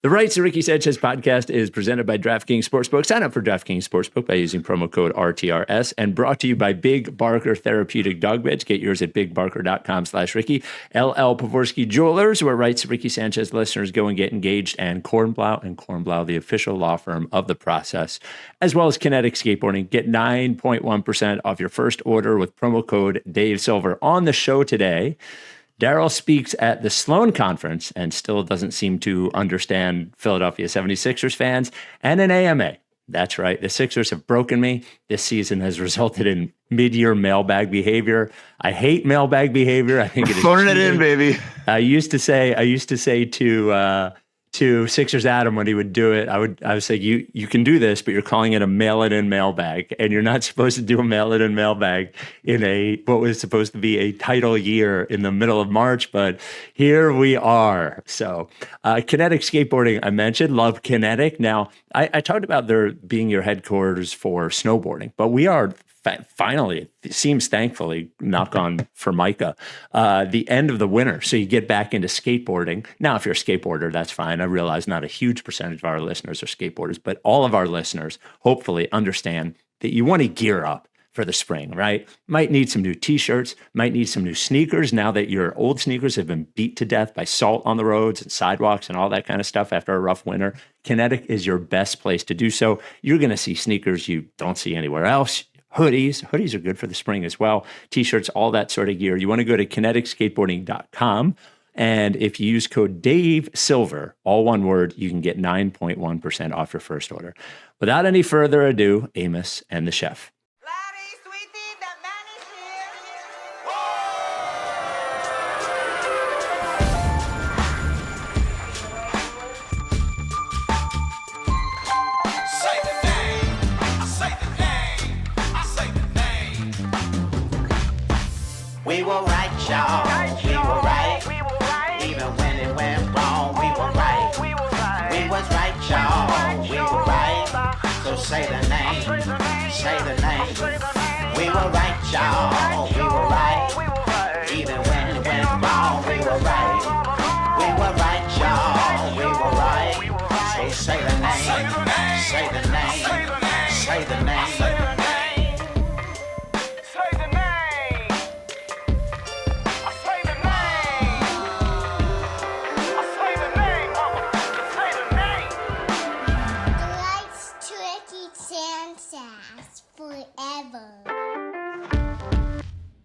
The Rights to Ricky Sanchez podcast is presented by DraftKings Sportsbook. Sign up for DraftKings Sportsbook by using promo code RTRS, and brought to you by Big Barker Therapeutic Dog Beds. Get yours at bigbarker.com/Ricky. LL Pavorsky Jewelers, where Rights to Ricky Sanchez listeners go and get engaged, and Kornblau and Kornblau, the official law firm of the process, as well as Kinetic Skateboarding. Get 9.1% off your first order with promo code Dave Silver. On the show today, Daryl speaks at the Sloan conference and still doesn't seem to understand Philadelphia 76ers fans, and an AMA. That's right. The Sixers have broken me. This season has resulted in mid-year mailbag behavior. I hate mailbag behavior. I think it is phoning it in, baby. I used to say to Sixers Adam when he would do it, I would say, you can do this, but you're calling it a mail-it-in mailbag, and you're not supposed to do a mail-it-in mailbag in what was supposed to be a title year in the middle of March, but here we are. So Kinetic Skateboarding, I mentioned, love Kinetic. Now, I talked about there being your headquarters for snowboarding, but we are finally, it seems thankfully, knock on Formica, the end of the winter. So you get back into skateboarding. Now, if you're a skateboarder, that's fine. I realize not a huge percentage of our listeners are skateboarders, but all of our listeners hopefully understand that you want to gear up for the spring, right? Might need some new t-shirts, might need some new sneakers now that your old sneakers have been beat to death by salt on the roads and sidewalks and all that kind of stuff after a rough winter. Kinetic is your best place to do so. You're going to see sneakers you don't see anywhere else. Hoodies are good for the spring as well. T-shirts, all that sort of gear. You want to go to kineticskateboarding.com. And if you use code Dave Silver, all one word, you can get 9.1% off your first order. Without any further ado, Amos and the chef. We were right, y'all. We were right. Even when it went wrong, we were right. We was right, y'all. We were right. So say the name. Say the name. We were right, y'all. We were right. Even when it went wrong, we were right. We were right, y'all. We were right. So say the name. Say the name. Say the name.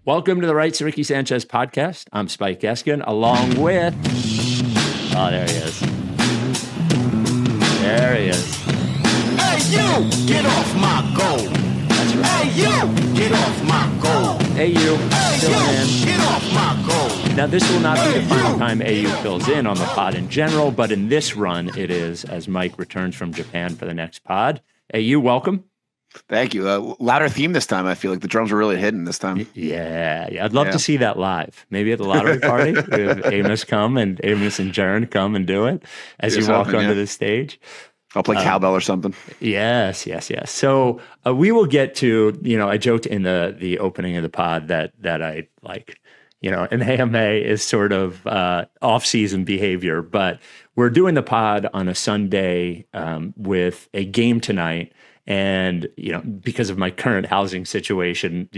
Welcome to the Rights to Ricky Sanchez podcast. I'm Spike Eskin, along with... Oh, there he is. There he is. Hey, you! Get off my goal! That's right. Hey, you! Get off my goal! Hey, you! Hey, you! Get off my goal! Now, this will not be the final time AU fills in on the pod in general, but in this run, it is, as Mike returns from Japan for the next pod. AU, welcome. Thank you. Louder theme this time. I feel like the drums were really hitting this time. Yeah. I'd love to see that live. Maybe at the lottery party, with Amos and Jern come and do it as you walk onto the stage. I'll play cowbell or something. Yes. So we will get to, I joked in the opening of the pod that I like, an AMA is sort of off-season behavior, but we're doing the pod on a Sunday with a game tonight. And, because of my current housing situation,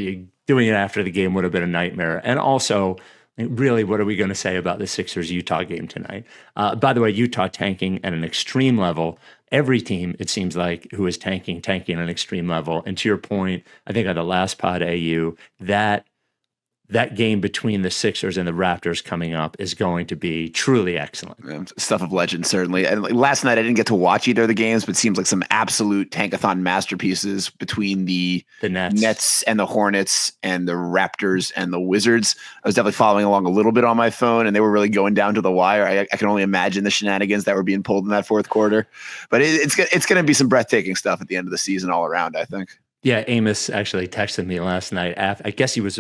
doing it after the game would have been a nightmare. And also, really, what are we going to say about the Sixers-Utah game tonight? By the way, Utah tanking at an extreme level. Every team, it seems like, who is tanking at an extreme level. And to your point, I think on the last pod, AU, that game between the Sixers and the Raptors coming up is going to be truly excellent. Stuff of legend, certainly. And last night I didn't get to watch either of the games, but it seems like some absolute tankathon masterpieces between the Nets and the Hornets and the Raptors and the Wizards. I was definitely following along a little bit on my phone, and they were really going down to the wire. I can only imagine the shenanigans that were being pulled in that fourth quarter. But it's going to be some breathtaking stuff at the end of the season all around, I think. Yeah, Amos actually texted me last night. I guess he was...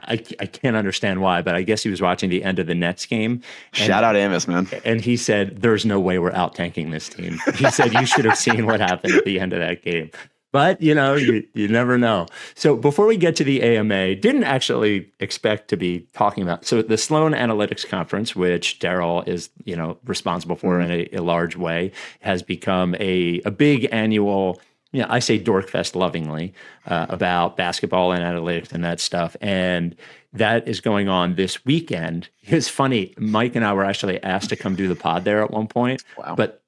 I can't understand why, but I guess he was watching the end of the Nets game. Shout out Amos, man. And he said, there's no way we're out tanking this team. He said, you should have seen what happened at the end of that game. But, you never know. So before we get to the AMA, didn't actually expect to be talking about. So the Sloan Analytics Conference, which Daryl is, responsible for in a large way, has become a big annual, I say Dorkfest lovingly, about basketball and analytics and that stuff. And that is going on this weekend. It's funny, Mike and I were actually asked to come do the pod there at one point. Wow. But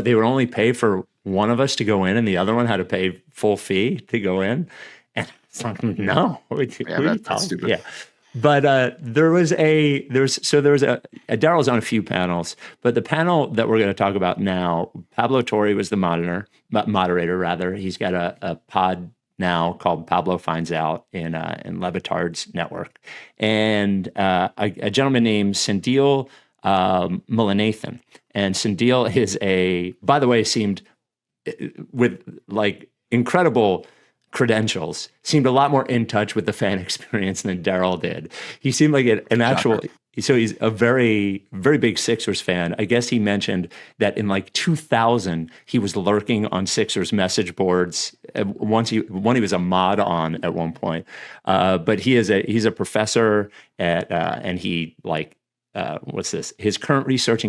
they would only pay for one of us to go in, and the other one had to pay full fee to go in. And it's like, no, that's stupid. Yeah. But Daryl's on a few panels, but the panel that we're going to talk about now, Pablo Torre was the moderator. He's got a pod now called Pablo Finds Out in Levitard's network, and a gentleman named Sendil Mulanathan. And Sendil is by the way, seemed with like incredible credentials, seemed a lot more in touch with the fan experience than Daryl did. He seemed like an actual, so he's a very, very big Sixers fan. I guess he mentioned that in like 2000, he was lurking on Sixers message boards. When he was a mod on at one point. But he's a professor and he what's this? His current research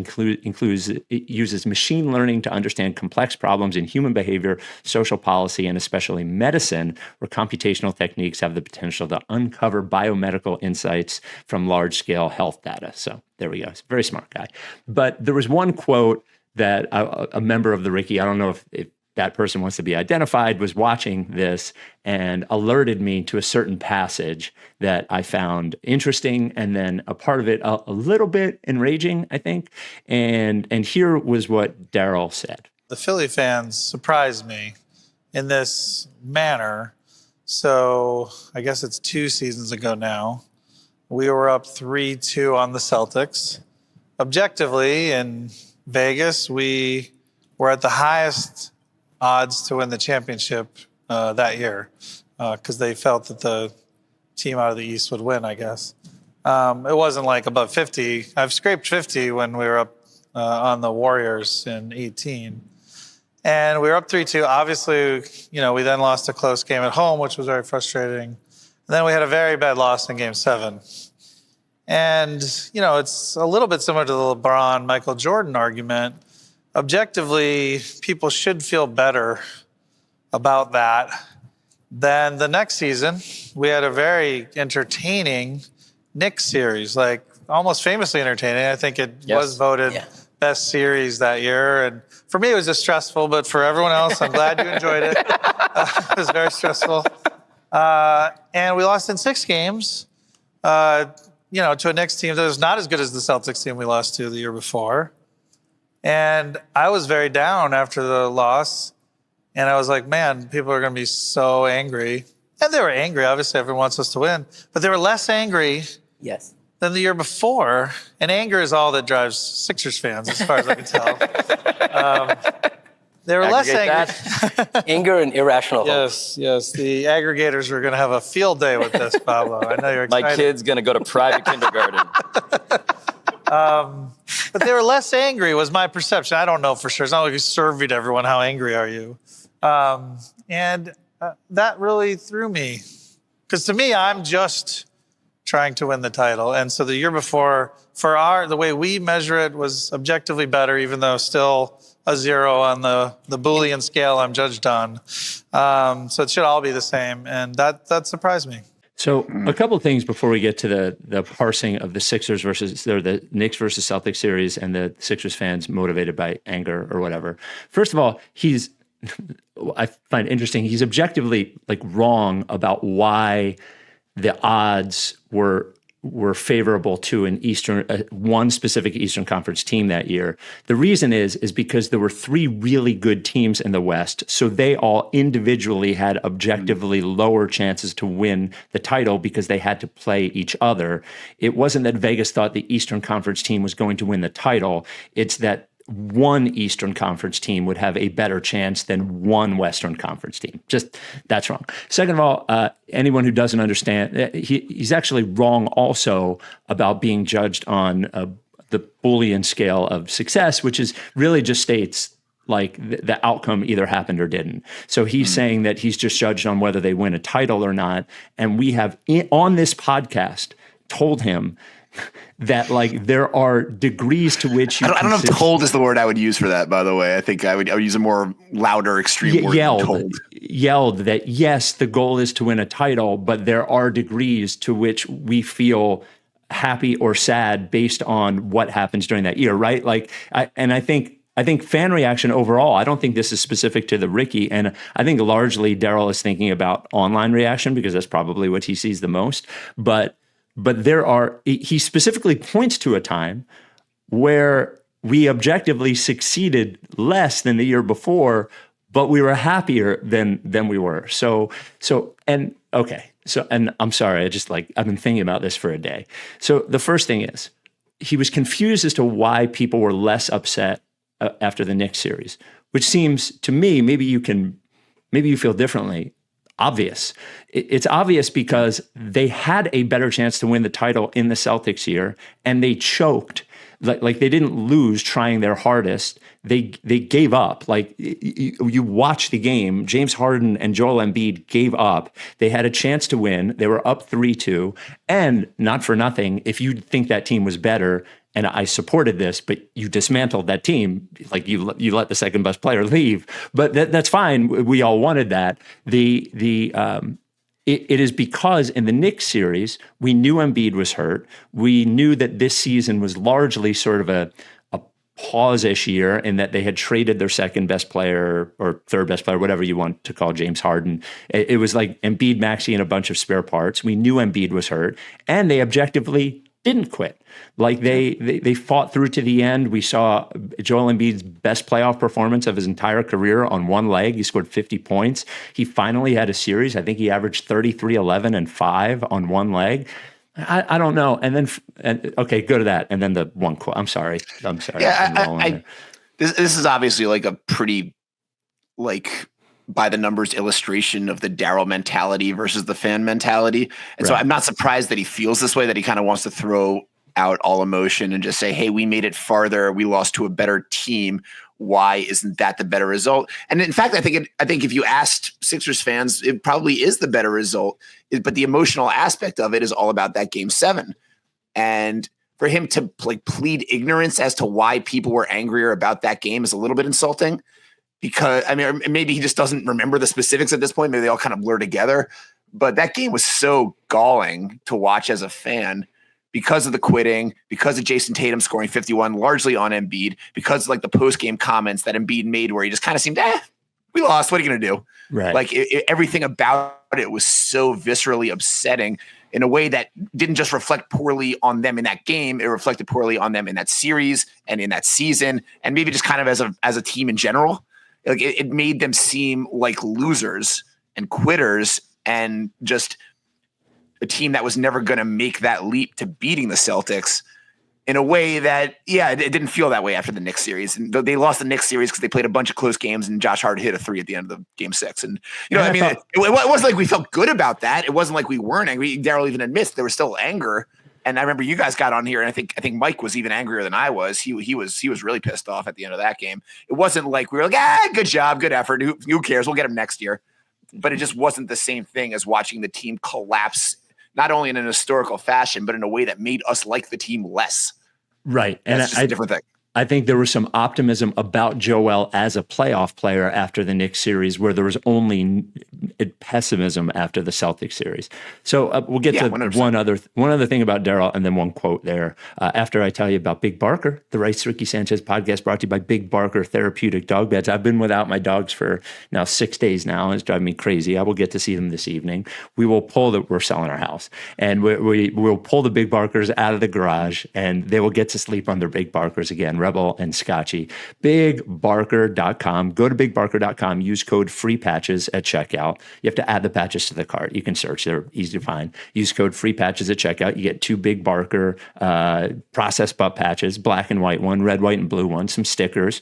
uses machine learning to understand complex problems in human behavior, social policy, and especially medicine, where computational techniques have the potential to uncover biomedical insights from large-scale health data. So there we go. He's a very smart guy. But there was one quote that a member of the Ricky, I don't know if that person wants to be identified, was watching this and alerted me to a certain passage that I found interesting, and then a part of it a little bit enraging, I think. And here was what Daryl said. The Philly fans surprised me in this manner. So I guess it's 2 seasons ago now. We were up 3-2 on the Celtics. Objectively, in Vegas, we were at the highest odds to win the championship that year because they felt that the team out of the East would win, I guess. It wasn't like above 50. I've scraped 50 when we were up on the Warriors in 18. And we were up 3-2. Obviously, we then lost a close game at home, which was very frustrating. And then we had a very bad loss in Game 7. And, it's a little bit similar to the LeBron, Michael Jordan argument. Objectively, people should feel better about that than the next season. We had a very entertaining Knicks series, like almost famously entertaining. I think it was voted best series that year. And for me, it was just stressful, but for everyone else, I'm glad you enjoyed it. It was very stressful. And we lost in 6 games, to a Knicks team that was not as good as the Celtics team we lost to the year before. And I was very down after the loss. And I was like, man, people are going to be so angry. And they were angry. Obviously, everyone wants us to win. But they were less angry than the year before. And anger is all that drives Sixers fans, as far as I can tell. They were less angry. Anger and irrational hope. Yes. The aggregators are going to have a field day with this, Pablo. I know you're excited. My kid's going to go to private kindergarten. But they were less angry, was my perception. I don't know for sure. It's not like we surveyed everyone, how angry are you? And that really threw me. Because to me, I'm just trying to win the title. And so the year before, the way we measure it was objectively better, even though still a 0 on the Boolean scale I'm judged on. So it should all be the same. And that surprised me. So a couple of things before we get to the parsing of the Sixers the Knicks versus Celtics series and the Sixers fans motivated by anger or whatever. First of all, I find interesting, he's objectively wrong about why the odds were favorable to one specific Eastern Conference team that year. The reason is because there were 3 really good teams in the West, so they all individually had objectively lower chances to win the title because they had to play each other. It wasn't that Vegas thought the Eastern Conference team was going to win the title. It's that one Eastern Conference team would have a better chance than one Western Conference team. Just, that's wrong. Second of all, anyone who doesn't understand, he's actually wrong also about being judged on the Boolean scale of success, which is really just states like the outcome either happened or didn't. So he's saying that he's just judged on whether they win a title or not. And we have on this podcast told him that like there are degrees to which you I don't know if told is the word I would use for that, by the way. I think I would use a more louder, extreme word than told. Yelled that, yes, the goal is to win a title, but there are degrees to which we feel happy or sad based on what happens during that year, right? Like, I think fan reaction overall, I don't think this is specific to the Ricky, and I think largely Daryl is thinking about online reaction because that's probably what he sees the most. But he specifically points to a time where we objectively succeeded less than the year before, but we were happier than we were. So I'm sorry, I've been thinking about this for a day. So the first thing is, he was confused as to why people were less upset after the Knicks series, which seems to me, maybe you feel differently, obvious. It's obvious because they had a better chance to win the title in the Celtics year, and they choked. Like they didn't lose trying their hardest. They gave up. Like you watch the game, James Harden and Joel Embiid gave up. They had a chance to win. They were up 3-2. And not for nothing, if you think that team was better, and I supported this, but you dismantled that team, like you let the second best player leave. But that's fine. We all wanted that. It is because in the Knicks series, we knew Embiid was hurt. We knew that this season was largely sort of a pause-ish year in that they had traded their second best player or third best player, whatever you want to call James Harden. It was like Embiid, Maxey, and a bunch of spare parts. We knew Embiid was hurt, and they objectively didn't quit. Like they fought through to the end. We saw Joel Embiid's best playoff performance of his entire career on one leg. He scored 50 points. He finally had a series. I think he averaged 33, 11, and 5 on one leg. I don't know. And then, okay, go to that. And then the one quote. I'm sorry. Yeah, this is obviously like a pretty like by the numbers illustration of the Daryl mentality versus the fan mentality. And so I'm not surprised that he feels this way, that he kind of wants to throw out all emotion and just say, hey, we made it farther. We lost to a better team. Why isn't that the better result? And in fact, I think if you asked Sixers fans, it probably is the better result. But the emotional aspect of it is all about that Game 7. And for him to like plead ignorance as to why people were angrier about that game is a little bit insulting. Because I mean, maybe he just doesn't remember the specifics at this point. Maybe they all kind of blur together. But that game was so galling to watch as a fan because of the quitting, because of Jason Tatum scoring 51, largely on Embiid, because like the post-game comments that Embiid made where he just kind of seemed, we lost. What are you going to do? Right. Like everything about it was so viscerally upsetting in a way that didn't just reflect poorly on them in that game. It reflected poorly on them in that series and in that season, and maybe just kind of as a team in general. Like it made them seem like losers and quitters and just a team that was never going to make that leap to beating the Celtics in a way that, it didn't feel that way after the Knicks series. And they lost the Knicks series because they played a bunch of close games and Josh Hart hit a 3 at the end of the Game 6. And, it wasn't like we felt good about that. It wasn't like we weren't angry. Daryl even admits there was still anger. And I remember you guys got on here, and I think Mike was even angrier than I was. He was really pissed off at the end of that game. It wasn't like we were like, good job, good effort. Who cares? We'll get him next year. But it just wasn't the same thing as watching the team collapse, not only in an historical fashion, but in a way that made us like the team less. Right. And that's just a different thing. I think there was some optimism about Joel as a playoff player after the Knicks series, where there was only pessimism after the Celtics series. So we'll get to 100%. one other thing about Daryl, and then one quote there. After I tell you about Big Barker, the Rights to Ricky Sanchez podcast brought to you by Big Barker Therapeutic Dog Beds. I've been without my dogs for now 6 days now, and it's driving me crazy. I will get to see them this evening. We're selling our house, and we'll pull the Big Barkers out of the garage, and they will get to sleep on their Big Barkers again. Rebel and Scotchy. BigBarker.com. Go to BigBarker.com. Use code FREEPATCHES at checkout. You have to add the patches to the cart. You can search. They're easy to find. Use code FREEPATCHES at checkout. You get 2 Big Barker Process Pup patches, black and white one, red, white, and blue one, some stickers.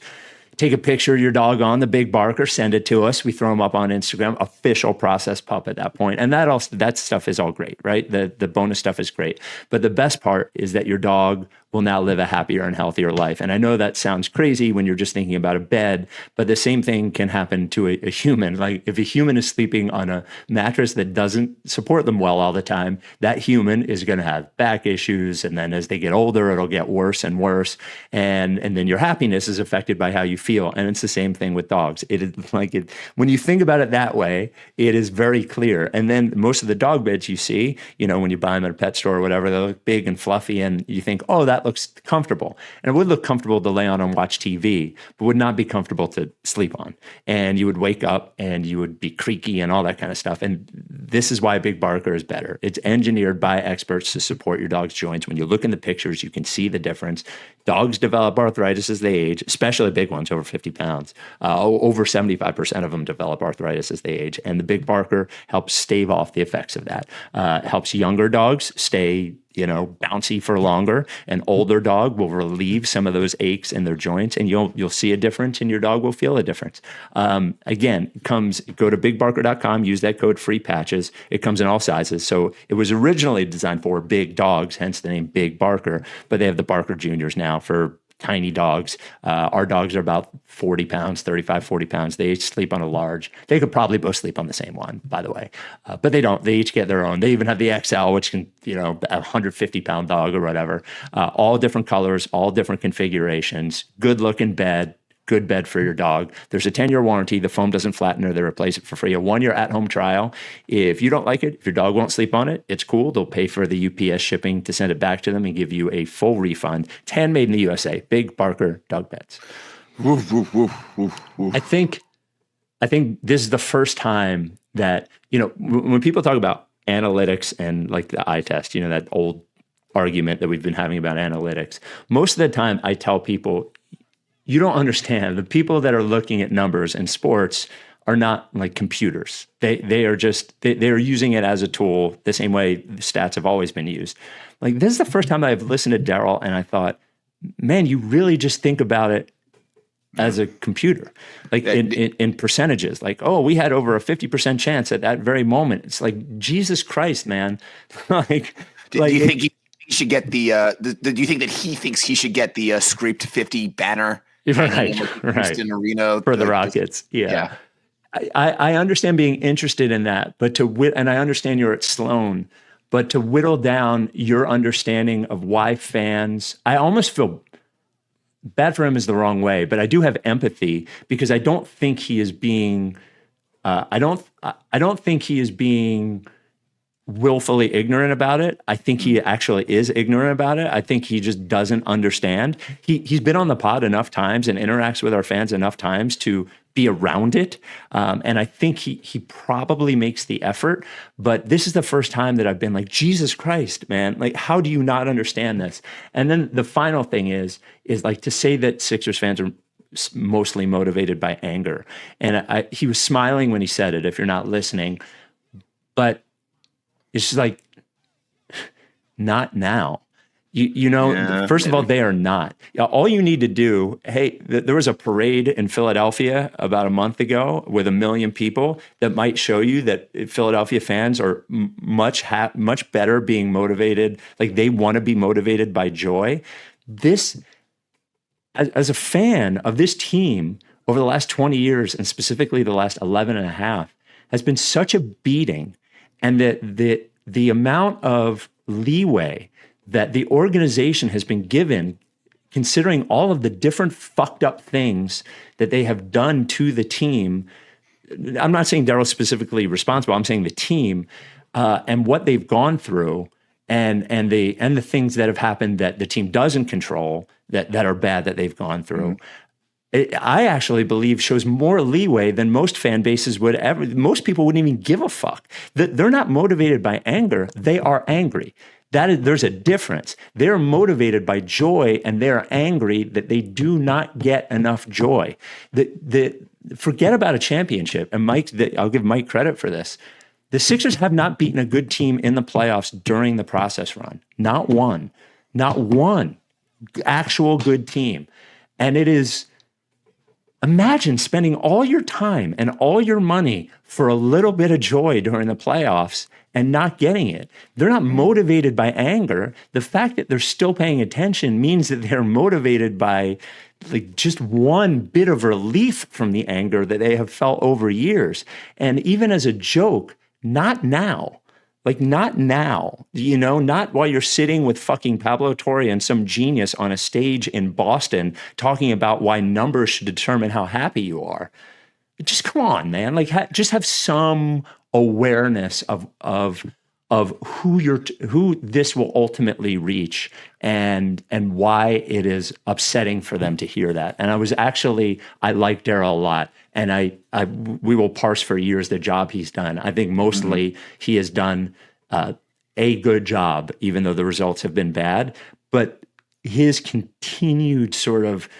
Take a picture of your dog on the Big Barker, send it to us. We throw them up on Instagram, official Process Pup at that point. And that stuff is all great, right? The bonus stuff is great. But the best part is that your dog will now live a happier and healthier life. And I know that sounds crazy when you're just thinking about a bed, but the same thing can happen to a human. Like if a human is sleeping on a mattress that doesn't support them well all the time, that human is going to have back issues. And then as they get older, it'll get worse and worse. And then your happiness is affected by how you feel. And it's the same thing with dogs. When you think about it that way, it is very clear. And then most of the dog beds you see, when you buy them at a pet store or whatever, they look big and fluffy and you think, oh, that looks comfortable. And it would look comfortable to lay on and watch TV, but would not be comfortable to sleep on. And you would wake up and you would be creaky and all that kind of stuff. And this is why Big Barker is better. It's engineered by experts to support your dog's joints. When you look in the pictures, you can see the difference. Dogs develop arthritis as they age, especially big ones over 50 pounds. Over 75% of them develop arthritis as they age. And the Big Barker helps stave off the effects of that. Helps younger dogs stay bouncy for longer. An older dog will relieve some of those aches in their joints, and you'll see a difference, and your dog will feel a difference. Again, go to bigbarker.com, use that code FREEPATCHES. It comes in all sizes. So it was originally designed for big dogs, hence the name Big Barker, but they have the Barker Juniors now for tiny dogs. Our dogs are about 40 pounds, 35, 40 pounds. They each sleep on a large. They could probably both sleep on the same one, by the way. But they don't. They each get their own. They even have the XL, which can, a 150-pound dog or whatever. All different colors, all different configurations. Good looking bed. Good bed for your dog. There's a 10-year warranty. The foam doesn't flatten or they replace it for free. A 1-year at-home trial. If you don't like it, if your dog won't sleep on it, it's cool. They'll pay for the UPS shipping to send it back to them and give you a full refund. It's handmade in the USA. Big Barker dog beds. Woof, woof, woof, woof, woof. I think this is the first time that, when people talk about analytics and like the eye test, that old argument that we've been having about analytics, most of the time I tell people, you don't understand. The people that are looking at numbers in sports are not like computers. They are using it as a tool the same way the stats have always been used. Like this is the first time I've listened to Daryl and I thought, man, you really just think about it as a computer, like in percentages. Like, oh, we had over a 50% chance at that very moment. It's like, Jesus Christ, man. Do you think he should get do you think that he thinks he should get the scraped 50 banner? Right. Houston Arena for the Rockets. Yeah. I understand being interested in that, but and I understand you're at Sloan, but to whittle down your understanding of why fans, I almost feel bad for him is the wrong way, but I do have empathy because I don't think he is being, I don't think he is being willfully ignorant about it. I think he actually is ignorant about it. I think he just doesn't understand. He's been on the pod enough times and interacts with our fans enough times to be around it. And I think he probably makes the effort, but this is the first time that I've been like, Jesus Christ, man, like, how do you not understand this? And then the final thing is like to say that Sixers fans are mostly motivated by anger. And he was smiling when he said it, if you're not listening, but it's just like, not now. First of all, they are not. All you need to do, there was a parade in Philadelphia about a month ago with 1 million people that might show you that Philadelphia fans are much better being motivated. Like they want to be motivated by joy. This, as a fan of this team over the last 20 years, and specifically the last 11 and a half, has been such a beating. And the amount of leeway that the organization has been given, considering all of the different fucked up things that they have done to the team. I'm not saying Daryl's specifically responsible. I'm saying the team and what they've gone through, and the things that have happened that the team doesn't control that are bad that they've gone through. Mm-hmm. I actually believe shows more leeway than most fan bases would ever. Most people wouldn't even give a fuck. They're not motivated by anger. They are angry. There's a difference. They're motivated by joy, and they're angry that they do not get enough joy. Forget about a championship. And Mike, I'll give Mike credit for this. The Sixers have not beaten a good team in the playoffs during the process run. Not one actual good team. And it is Imagine spending all your time and all your money for a little bit of joy during the playoffs and not getting it. They're not motivated by anger. The fact that they're still paying attention means that they're motivated by like just one bit of relief from the anger that they have felt over years. And even as a joke, not now. Like, not now, not while you're sitting with fucking Pablo Torre and some genius on a stage in Boston talking about why numbers should determine how happy you are. Just come on, man. Like, just have some awareness of who this will ultimately reach and why it is upsetting for them to hear that. And I like Daryl a lot. And we will parse for years the job he's done. I think mostly he has done a good job, even though the results have been bad. But his continued sort of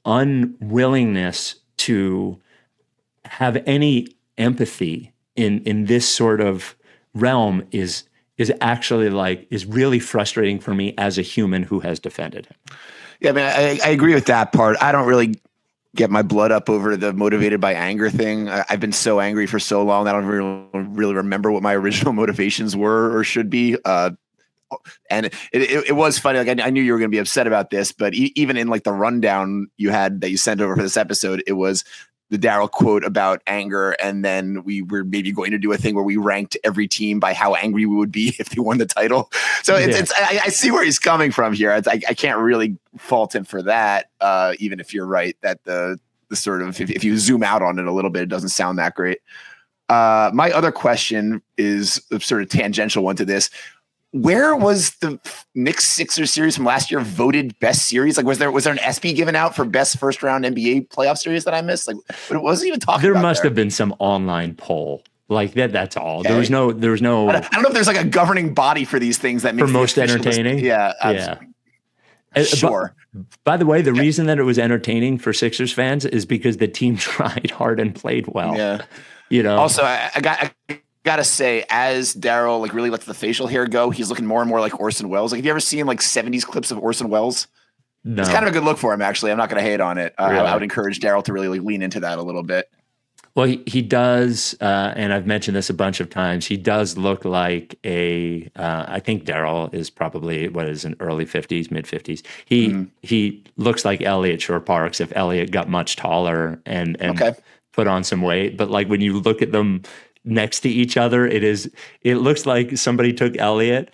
unwillingness to have any empathy in this sort of realm is really frustrating for me as a human who has defended him. Yeah, I mean, I agree with that part. I don't really get my blood up over the motivated by anger thing. I've been so angry for so long that I don't really remember what my original motivations were or should be. And it was funny. Like I knew you were going to be upset about this, but even in like the rundown you had that you sent over for this episode, it was the Daryl quote about anger. And then we were maybe going to do a thing where we ranked every team by how angry we would be if they won the title. So I see where he's coming from here. I can't really fault him for that. Even if you're right that the sort of, if you zoom out on it a little bit, it doesn't sound that great. My other question is a sort of tangential one to this. Where was the Knicks Sixers series from last year voted best series? Like, was there an ESPY given out for best first round NBA playoff series that I missed? Like, what was he even talking about? There must have been some online poll like that. That's all. Okay. There was no. I don't know if there's like a governing body for these things that makes for most entertaining. Yeah. Sure. By the way, the reason that it was entertaining for Sixers fans is because the team tried hard and played well. Yeah. Also, I gotta say, as Daryl like really lets the facial hair go, he's looking more and more like Orson Welles. Like, have you ever seen like 70s clips of Orson Welles? No. It's kind of a good look for him, actually. I'm not going to hate on it. Really? I would encourage Daryl to really like, lean into that a little bit. Well, he does, and I've mentioned this a bunch of times, he does look like I think Daryl is probably, in early 50s, mid 50s. He looks like Elliot Shore Parks if Elliot got much taller and put on some weight. But like when you look at them next to each other, it looks like somebody took Elliot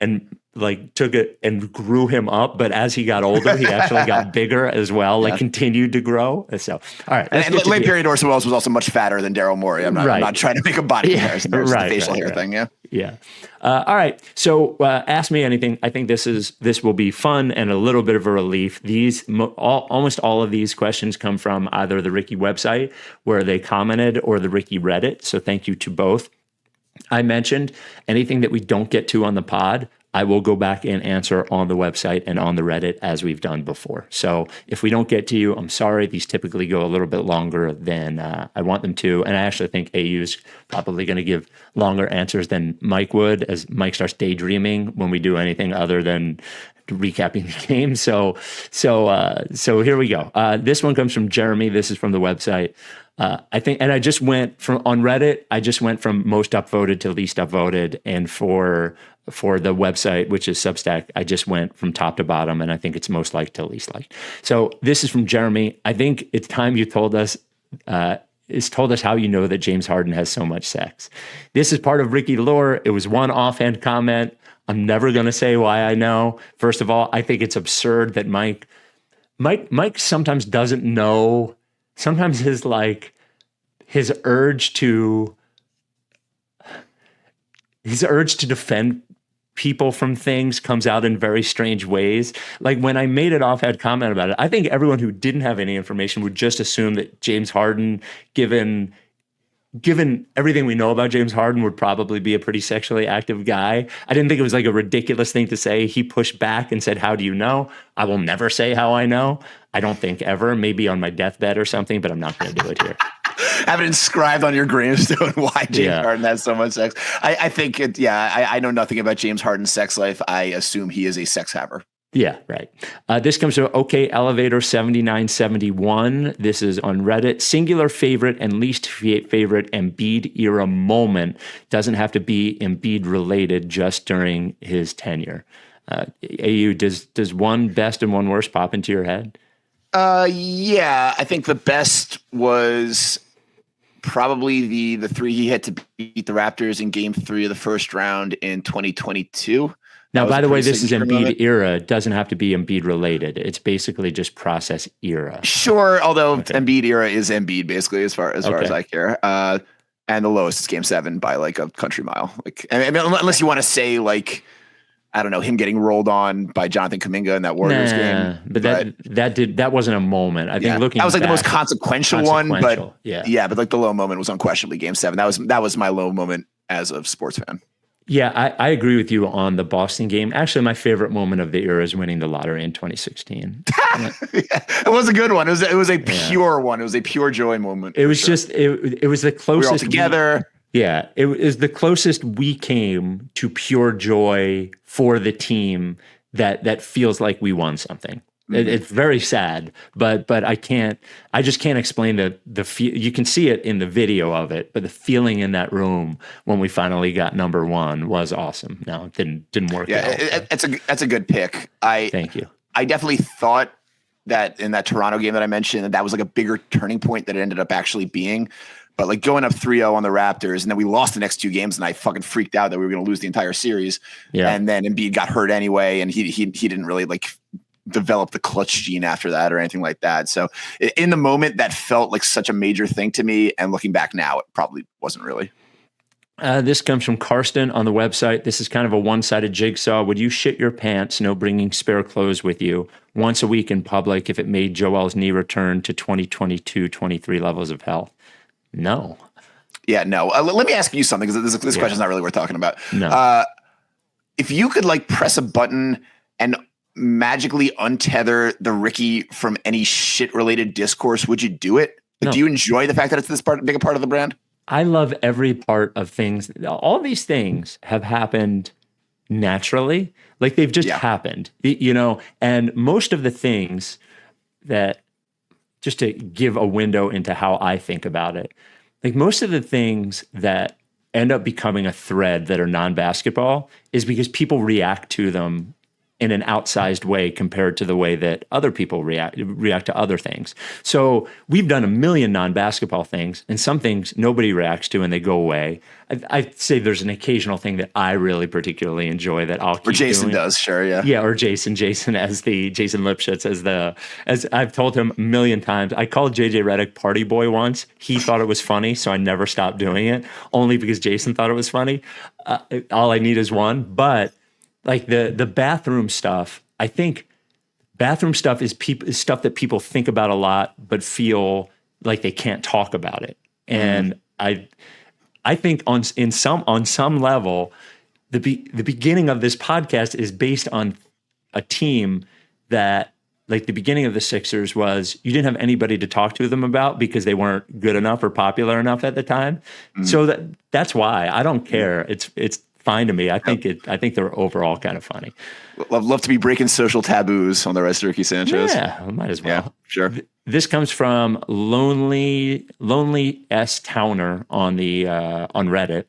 and like took it and grew him up, but as he got older, he actually got bigger as well, like continued to grow. So, all right. And late period Orson Welles was also much fatter than Daryl Morey. I'm not trying to make a body comparison. There's the facial hair thing. Yeah. All right. So ask me anything. I think this will be fun and a little bit of a relief. Almost all of these questions come from either the Ricky website where they commented or the Ricky Reddit. So thank you to both. I mentioned anything that we don't get to on the pod, I will go back and answer on the website and on the Reddit as we've done before. So if we don't get to you, I'm sorry. These typically go a little bit longer than I want them to. And I actually think AU is probably going to give longer answers than Mike would, as Mike starts daydreaming when we do anything other than recapping the game. So here we go. This one comes from Jeremy. This is from the website. I think, and I just went on Reddit, I just went from most upvoted to least upvoted. And for the website, which is Substack, I just went from top to bottom, and I think it's most liked to least liked. So this is from Jeremy. I think it's time you told us how you know that James Harden has so much sex. This is part of Ricky lore. It was one offhand comment. I'm never going to say why I know. First of all, I think it's absurd that Mike sometimes doesn't know. Sometimes his urge to defend people from things comes out in very strange ways. Like when I made an offhand comment about it, I think everyone who didn't have any information would just assume that James Harden, given everything we know about James Harden, would probably be a pretty sexually active guy. I didn't think it was like a ridiculous thing to say. He pushed back and said, "How do you know?" I will never say how I know. I don't think ever, maybe on my deathbed or something, but I'm not going to do it here. Have it inscribed on your gravestone why James Harden has so much sex. I think I know nothing about James Harden's sex life. I assume he is a sex haver. Yeah, right. This comes from OK Elevator 7971. This is on Reddit. Singular favorite and least favorite Embiid era moment. Doesn't have to be Embiid related, just during his tenure. AU, does one best and one worst pop into your head? Yeah, I think the best was probably the three he had to beat the Raptors in Game 3 of the first round in 2022. Now, by the way, this is Embiid era. It doesn't have to be Embiid related. It's basically just process era. Sure, although Embiid era is Embiid basically, as far as I care. And the lowest is Game 7 by like a country mile. Like, I mean, unless you want to say like, I don't know, him getting rolled on by Jonathan Kuminga in that Warriors game. But that wasn't a moment. I think looking that was like back, the most consequential one, but but like the low moment was unquestionably Game 7. That was my low moment as a sports fan. Yeah, I agree with you on the Boston game. Actually, my favorite moment of the era is winning the lottery in 2016. It was a good one. It was a pure one. It was a pure joy moment. It was just it was the closest we were all together. It was the closest we came to pure joy for the team that feels like we won something. It's very sad, but I just can't explain the feel. You can see it in the video of it, but the feeling in that room when we finally got number one was awesome. No, it didn't work out. That's a good pick. Thank you. I definitely thought that in that Toronto game that I mentioned, that was like a bigger turning point that it ended up actually being. But like going up 3-0 on the Raptors, and then we lost the next two games, and I fucking freaked out that we were going to lose the entire series. Yeah. And then Embiid got hurt anyway, and he didn't really like develop the clutch gene after that or anything like that. So in the moment, that felt like such a major thing to me. And looking back now, it probably wasn't really. This comes from Karsten on the website. This is kind of a one-sided jigsaw. Would you shit your pants, no bringing spare clothes with you, once a week in public if it made Joel's knee return to 2022-23 levels of health? No. Yeah, no. Let me ask you something, because this question's not really worth talking about. No. If you could like press a button and magically untether the Ricky from any shit-related discourse, would you do it? Like, No. Do you enjoy the fact that it's this big a part of the brand? I love every part of things. All these things have happened naturally. Like they've just happened, and most of the things that, just to give a window into how I think about it, like most of the things that end up becoming a thread that are non-basketball is because people react to them in an outsized way compared to the way that other people react to other things. So we've done a million non-basketball things, and some things nobody reacts to and they go away. I'd say there's an occasional thing that I really particularly enjoy that I'll keep doing. Or Jason does, sure, yeah. Yeah, or Jason Jason Lipschitz as I've told him a million times. I called JJ Redick party boy once. He thought it was funny, so I never stopped doing it, only because Jason thought it was funny. All I need is one, but like the bathroom stuff, I think bathroom stuff is stuff that people think about a lot, but feel like they can't talk about it. And I think on some level, the beginning of this podcast is based on a team that, like the beginning of the Sixers was, you didn't have anybody to talk to them about because they weren't good enough or popular enough at the time. So that's why I don't care. It's fine to me. I think they're overall kind of funny. Love to be breaking social taboos on the Rights to Ricky Sanchez. Yeah, might as well. Yeah, sure. This comes from Lonely S Towner on Reddit.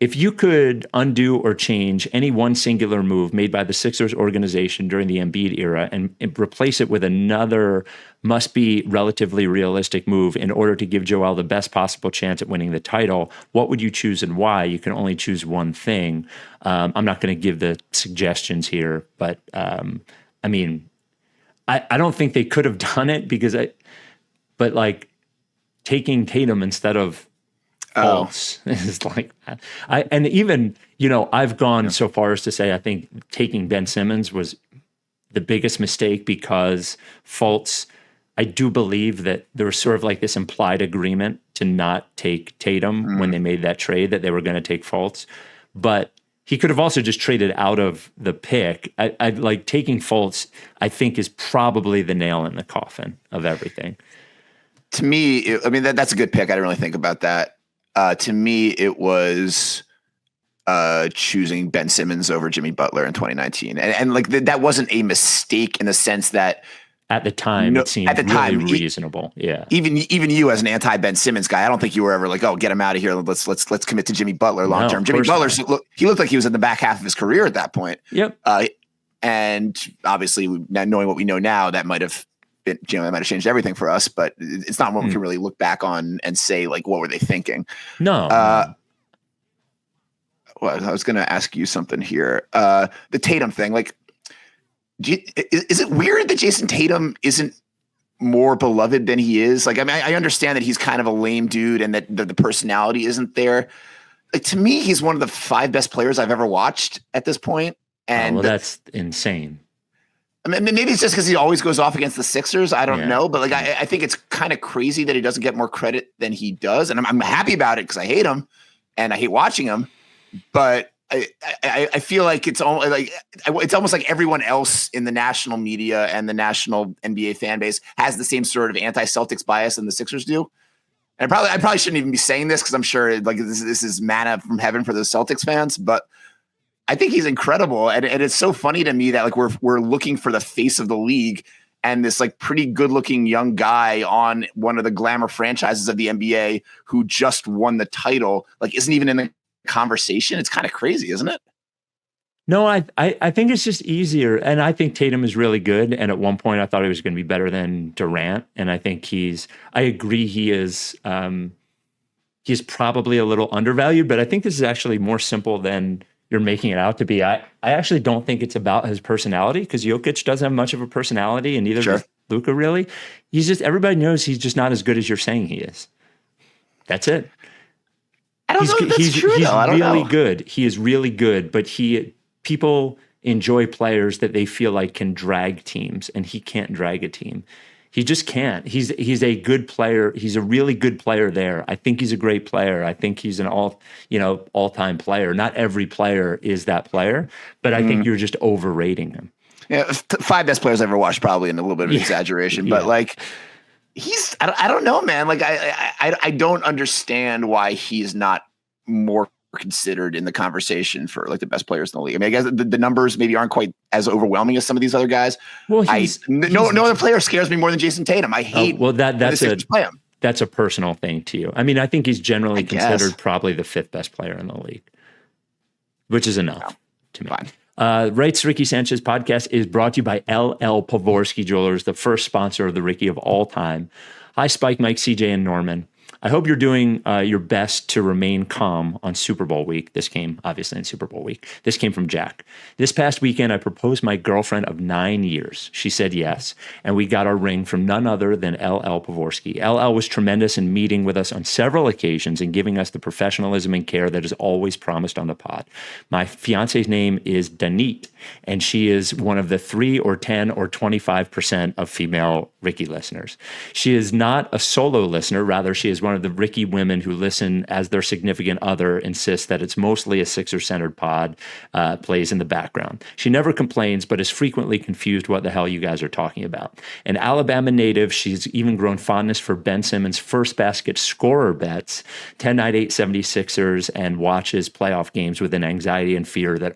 If you could undo or change any one singular move made by the Sixers organization during the Embiid era and replace it with another must be relatively realistic move in order to give Joel the best possible chance at winning the title, what would you choose and why? You can only choose one thing. I'm not going to give the suggestions here, but I mean, I don't think they could have done it but like taking Tatum instead of Fultz is like, and even, I've gone so far as to say, I think taking Ben Simmons was the biggest mistake because Fultz, I do believe that there was sort of like this implied agreement to not take Tatum when they made that trade, that they were going to take Fultz, but he could have also just traded out of the pick. I like taking Fultz, I think, is probably the nail in the coffin of everything. To me, that's a good pick. I didn't really think about that. To me, it was choosing Ben Simmons over Jimmy Butler in 2019. And like that wasn't a mistake in the sense that at the time it seemed really reasonable. Yeah. Even you as an anti Ben Simmons guy, I don't think you were ever like, oh, get him out of here. Let's commit to Jimmy Butler long term. Jimmy Butler, he looked like he was in the back half of his career at that point. Yep. And obviously, knowing what we know now, that might have been, that might have changed everything for us. But it's not one we can really look back on and say like, what were they thinking? No. Well, I was going to ask you something here. The Tatum thing, like. Is it weird that Jason Tatum isn't more beloved than he is? Like, I mean, I understand that he's kind of a lame dude and that the personality isn't there. Like, to me, he's one of the 5 best players I've ever watched at this point. And that's insane. I mean, maybe it's just because he always goes off against the Sixers. I don't know. But like, I think it's kind of crazy that he doesn't get more credit than he does. And I'm happy about it because I hate him and I hate watching him. But I feel like it's almost like everyone else in the national media and the national NBA fan base has the same sort of anti-Celtics bias than the Sixers do. And I probably shouldn't even be saying this because I'm sure like this is manna from heaven for the Celtics fans, but I think he's incredible. And it's so funny to me that like we're looking for the face of the league, and this like pretty good looking young guy on one of the glamour franchises of the NBA who just won the title, like isn't even in the conversation. It's kind of crazy, isn't it? No, I think it's just easier. And I think Tatum is really good. And at one point I thought he was going to be better than Durant. And I think I agree he's probably a little undervalued, but I think this is actually more simple than you're making it out to be. I actually don't think it's about his personality, because Jokic doesn't have much of a personality, and neither does Luka really. Everybody knows he's just not as good as you're saying he is. That's it. I don't know if that's true, though. I don't know. He's really good. He is really good, but people enjoy players that they feel like can drag teams, and he can't drag a team. He just can't. He's a good player. He's a really good player there. I think he's a great player. I think he's an all-time player. Not every player is that player, but I think you're just overrating him. Yeah, 5 best players I've ever watched, probably in a little bit of an exaggeration, but like. I don't know, man. Like I don't understand why he's not more considered in the conversation for like the best players in the league. I mean, I guess the numbers maybe aren't quite as overwhelming as some of these other guys. Well, no other player scares me more than Jason Tatum. I hate. That's a personal thing to you. I mean, I think he's generally considered probably the 5th best player in the league, which is enough to me. Fine. Rights to Ricky Sanchez podcast is brought to you by LL Pavorsky Jewelers, the first sponsor of the Ricky of all time. Hi, Spike, Mike, CJ, and Norman. I hope you're doing your best to remain calm on Super Bowl week. This came, obviously, in Super Bowl week. This came from Jack. This past weekend, I proposed my girlfriend of 9 years. She said yes, and we got our ring from none other than LL Pavorsky. LL was tremendous in meeting with us on several occasions and giving us the professionalism and care that is always promised on the pod. My fiance's name is Danit, and she is one of the 3 or 10 or 25% of female Ricky listeners. She is not a solo listener. Rather, she is one of the Ricky women who listen as their significant other insists that it's mostly a Sixer-centered pod plays in the background. She never complains, but is frequently confused what the hell you guys are talking about. An Alabama native, she's even grown fondness for Ben Simmons' first basket scorer bets, 10-night 876ers, and watches playoff games with an anxiety and fear that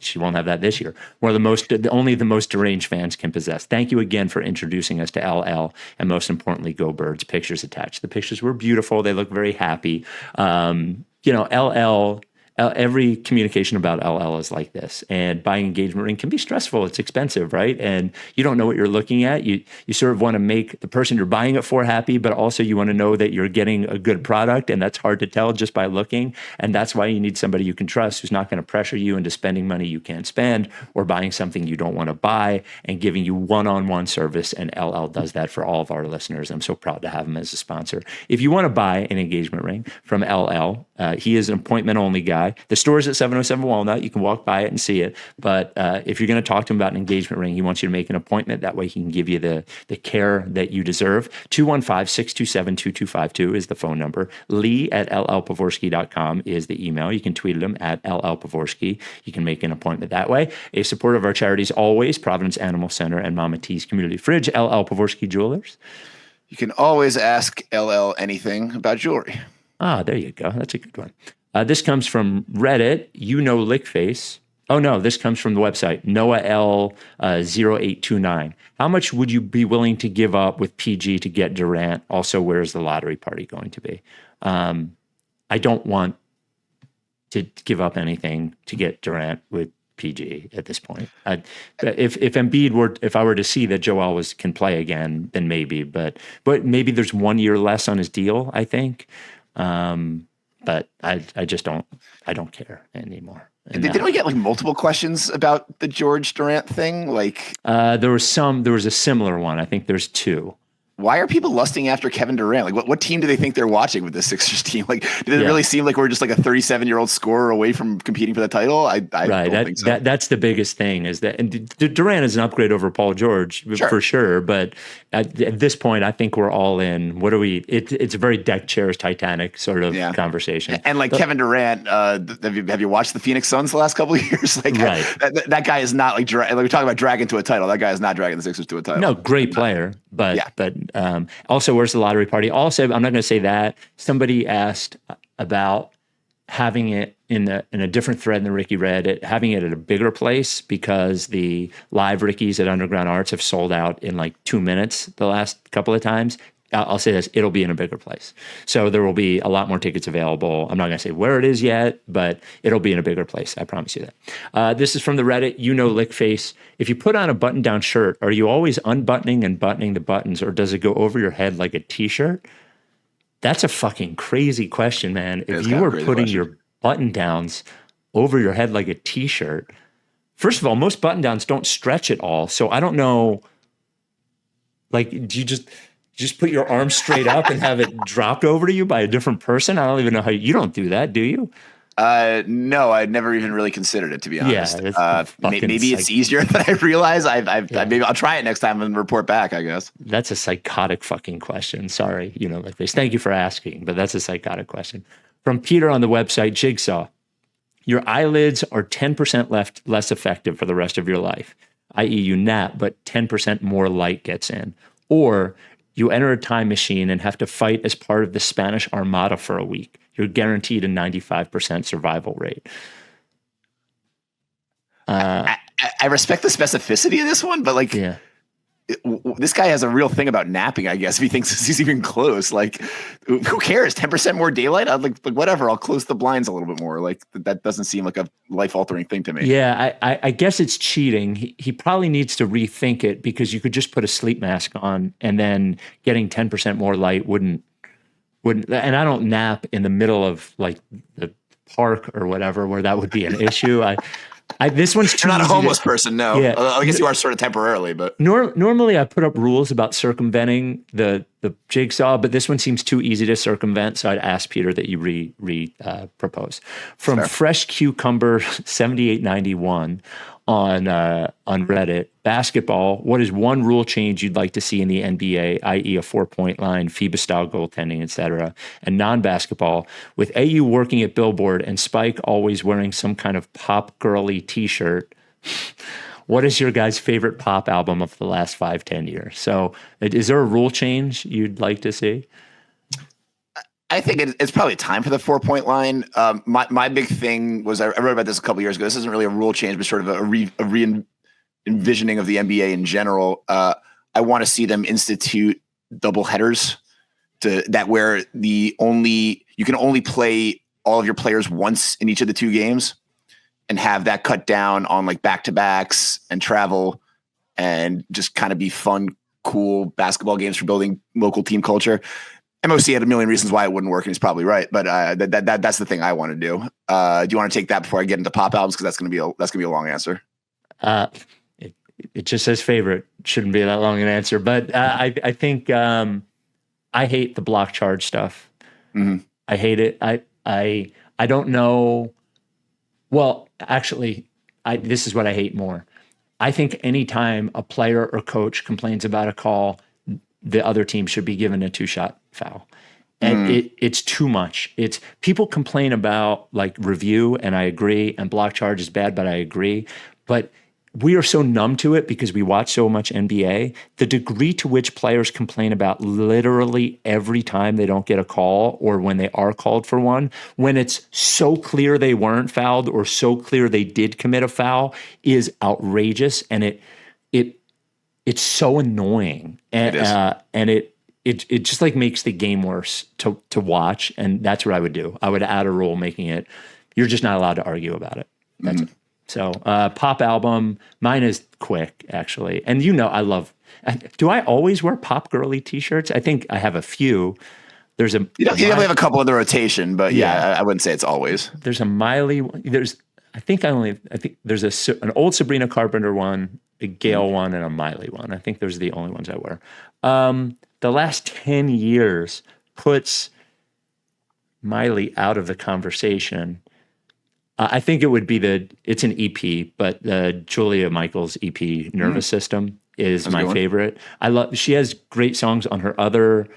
she won't have that this year. Only the most deranged fans can possess. Thank you again for introducing us to LL, and most importantly, Go Birds. Pictures attached. The pictures were beautiful. They look very happy. LL, every communication about LL is like this, and buying engagement ring can be stressful. It's expensive, right? And you don't know what you're looking at. You sort of want to make the person you're buying it for happy, but also you want to know that you're getting a good product, and that's hard to tell just by looking. And that's why you need somebody you can trust, who's not going to pressure you into spending money you can't spend or buying something you don't want to buy, and giving you one-on-one service. And LL does that for all of our listeners. I'm so proud to have him as a sponsor. If you want to buy an engagement ring from LL, he is an appointment-only guy. The store is at 707 Walnut. You can walk by it and see it. But if you're going to talk to him about an engagement ring, he wants you to make an appointment. That way he can give you the care that you deserve. 215-627-2252 is the phone number. Lee@llpavorsky.com is the email. You can tweet at him at @llpavorsky. You can make an appointment that way. A supporter of our charities always, Providence Animal Center and Mama T's Community Fridge, LL Pavorsky Jewelers. You can always ask LL anything about jewelry. Ah, there you go. That's a good one. This comes from Reddit, Lickface. Oh no, this comes from the website, Noah L 0829. How much would you be willing to give up with PG to get Durant? Also, where's the lottery party going to be? I don't want to give up anything to get Durant with PG at this point. If I were to see that Joel can play again, then maybe. But maybe there's 1 year less on his deal, I think. But I just don't care anymore. Didn't we get like multiple questions about the George Durant thing? Like there was a similar one. I think there's 2. Why are people lusting after Kevin Durant? Like, what team do they think they're watching with the Sixers team? Like, did it really seem like we're just like a 37-year-old scorer away from competing for the title? I don't think so. That's the biggest thing is that, and Durant is an upgrade over Paul George for sure. But at this point, I think we're all in. It's a very deck chairs Titanic sort of conversation. And like Kevin Durant, have you watched the Phoenix Suns the last couple of years? Like, that guy is not like we're talking about dragging to a title. That guy is not dragging the Sixers to a title. No, great player, but also, where's the lottery party? Also, I'm not going to say that. Somebody asked about having it in a different thread than Ricky read, having it at a bigger place because the live Rickies at Underground Arts have sold out in like 2 minutes the last couple of times. I'll say this, it'll be in a bigger place. So there will be a lot more tickets available. I'm not going to say where it is yet, but it'll be in a bigger place. I promise you that. This is from the Reddit, Lickface. If you put on a button-down shirt, are you always unbuttoning and buttoning the buttons, or does it go over your head like a T-shirt? That's a fucking crazy question, man. If you were putting your button-downs over your head like a T-shirt, first of all, most button-downs don't stretch at all. So I don't know, like, do you just put your arm straight up and have it dropped over to you by a different person? I don't even know how you don't do that, do you? No, I'd never even really considered it, to be honest. Yeah, maybe it's easier than I realize. Maybe I'll try it next time and report back, I guess. That's a psychotic fucking question. Sorry, Lickface. Thank you for asking, but that's a psychotic question. From Peter on the website, Jigsaw. Your eyelids are 10% less effective for the rest of your life, i.e. you nap, but 10% more light gets in. Or you enter a time machine and have to fight as part of the Spanish Armada for a week. You're guaranteed a 95% survival rate. I respect the specificity of this one, but like, this guy has a real thing about napping, I guess, if he thinks he's even close. Like, who cares? 10% more daylight? I'd like whatever. I'll close the blinds a little bit more. Like, that doesn't seem like a life-altering thing to me. Yeah, I guess it's cheating. He probably needs to rethink it, because you could just put a sleep mask on and then getting 10% more light wouldn't. And I don't nap in the middle of like the park or whatever where that would be an issue. This one's too. You're not a homeless person, no. Yeah. I guess you are sort of temporarily, but normally I put up rules about circumventing the Jigsaw, but this one seems too easy to circumvent, so I'd ask Peter that you propose. From Fresh Cucumber 7891 on Reddit, basketball. What is one rule change you'd like to see in the NBA, i.e. a 4-point line, FIBA-style goaltending, etc., and non-basketball, with AU working at Billboard and Spike always wearing some kind of pop girly T-shirt? What is your guys' favorite pop album of the last 5-10 years? So is there a rule change you'd like to see? I think it's probably time for the 4-point line. My big thing was, I wrote about this a couple years ago. This isn't really a rule change, but sort of a re-envisioning of the NBA in general. I want to see them institute double headers where you can only play all of your players once in each of the 2 games, and have that cut down on like back-to-backs and travel, and just kind of be fun, cool basketball games for building local team culture. MOC had a million reasons why it wouldn't work, and he's probably right. But that's the thing I want to do. Do you want to take that before I get into pop albums? Because that's gonna be a long answer. It just says favorite. Shouldn't be that long an answer. But I think I hate the block charge stuff. Mm-hmm. I hate it. I don't know. Well, actually, this is what I hate more. I think anytime a player or coach complains about a call, the other team should be given a 2-shot foul. And it's too much. People complain about like review, and I agree, and block charge is bad, but I agree. But we are so numb to it because we watch so much NBA. The degree to which players complain about literally every time they don't get a call or when they are called for one, when it's so clear they weren't fouled or so clear they did commit a foul, is outrageous, and it's so annoying, and it just like makes the game worse to watch, and that's what I would do. I would add a rule making it you're just not allowed to argue about it. That's it. So pop album, mine is quick, actually. And do I always wear pop girly t-shirts? I think I have a few. There's a... You definitely have a couple in the rotation, but yeah, I wouldn't say it's always. There's a Miley, I think there's an old Sabrina Carpenter one, a Gail one, and a Miley one. I think those are the only ones I wear. The last 10 years puts Miley out of the conversation. I think it would be it's an EP, but the Julia Michaels EP, Nervous System, is my favorite. She has great songs on her other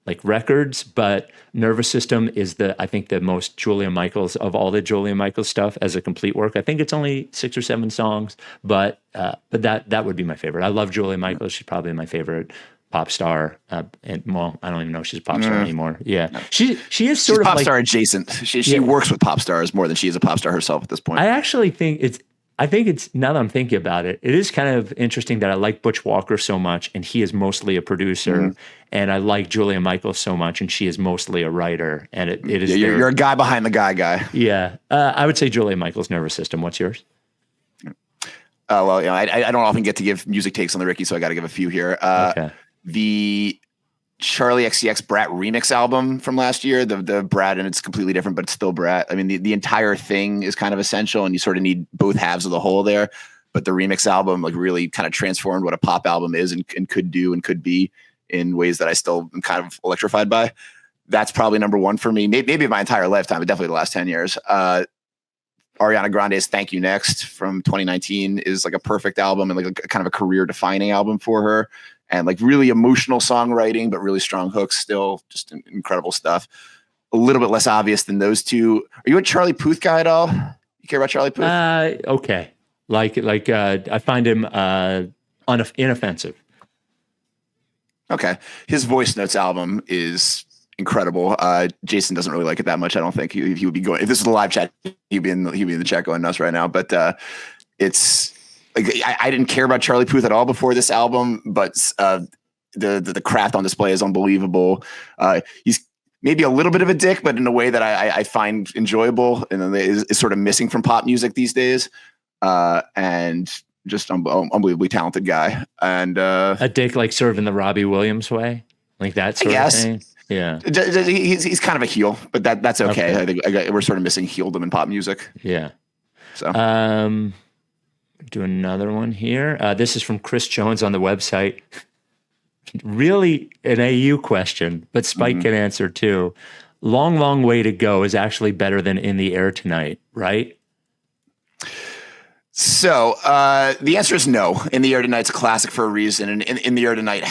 like records, but Nervous System is I think the most Julia Michaels of all the Julia Michaels stuff as a complete work. I think it's only 6 or 7 songs, but that would be my favorite. I love Julia Michaels. She's probably my favorite pop star, and well, I don't even know if she's a pop star anymore. Yeah, she is she's sort of pop like, star adjacent. She works with pop stars more than she is a pop star herself at this point. I actually think it's now that I'm thinking about it, it is kind of interesting that I like Butch Walker so much, and he is mostly a producer, and I like Julia Michaels so much, and she is mostly a writer. And it is you're a guy behind the guy. Yeah, I would say Julia Michaels' Nervous System. What's yours? Well, I don't often get to give music takes on the Ricky, so I got to give a few here. Okay. The Charlie XCX Brat remix album from last year, the Brat, and it's completely different, but it's still Brat. I mean, the entire thing is kind of essential, and you sort of need both halves of the whole there. But the remix album like really kind of transformed what a pop album is and could do and could be in ways that I still am kind of electrified by. That's probably number one for me. Maybe my entire lifetime, but definitely the last 10 years. Ariana Grande's Thank You Next from 2019 is like a perfect album and like a kind of a career defining album for her. And like really emotional songwriting, but really strong hooks still, just incredible stuff. A little bit less obvious than those two. Are you a Charlie Puth guy at all? You care about Charlie Puth? Okay. I find him inoffensive. Okay. His Voice Notes album is incredible. Jason doesn't really like it that much. I don't think he would be going, if this was a live chat, he'd be in the chat going nuts right now. But it's, like, I didn't care about Charlie Puth at all before this album, but the craft on display is unbelievable. He's maybe a little bit of a dick, but in a way that I find enjoyable and is sort of missing from pop music these days. And just unbelievably talented guy. And a dick like serving the Robbie Williams way, like that sort of thing. Yeah, he's kind of a heel, but that's okay. I think we're sort of missing heeldom in pop music. Yeah. So. Do another one here. This is from Chris Jones on the website. Really an AU question, but Spike can answer too. Long, Long Way to Go is actually better than In the Air Tonight, right? So the answer is no. In the Air Tonight's a classic for a reason. And in the Air Tonight,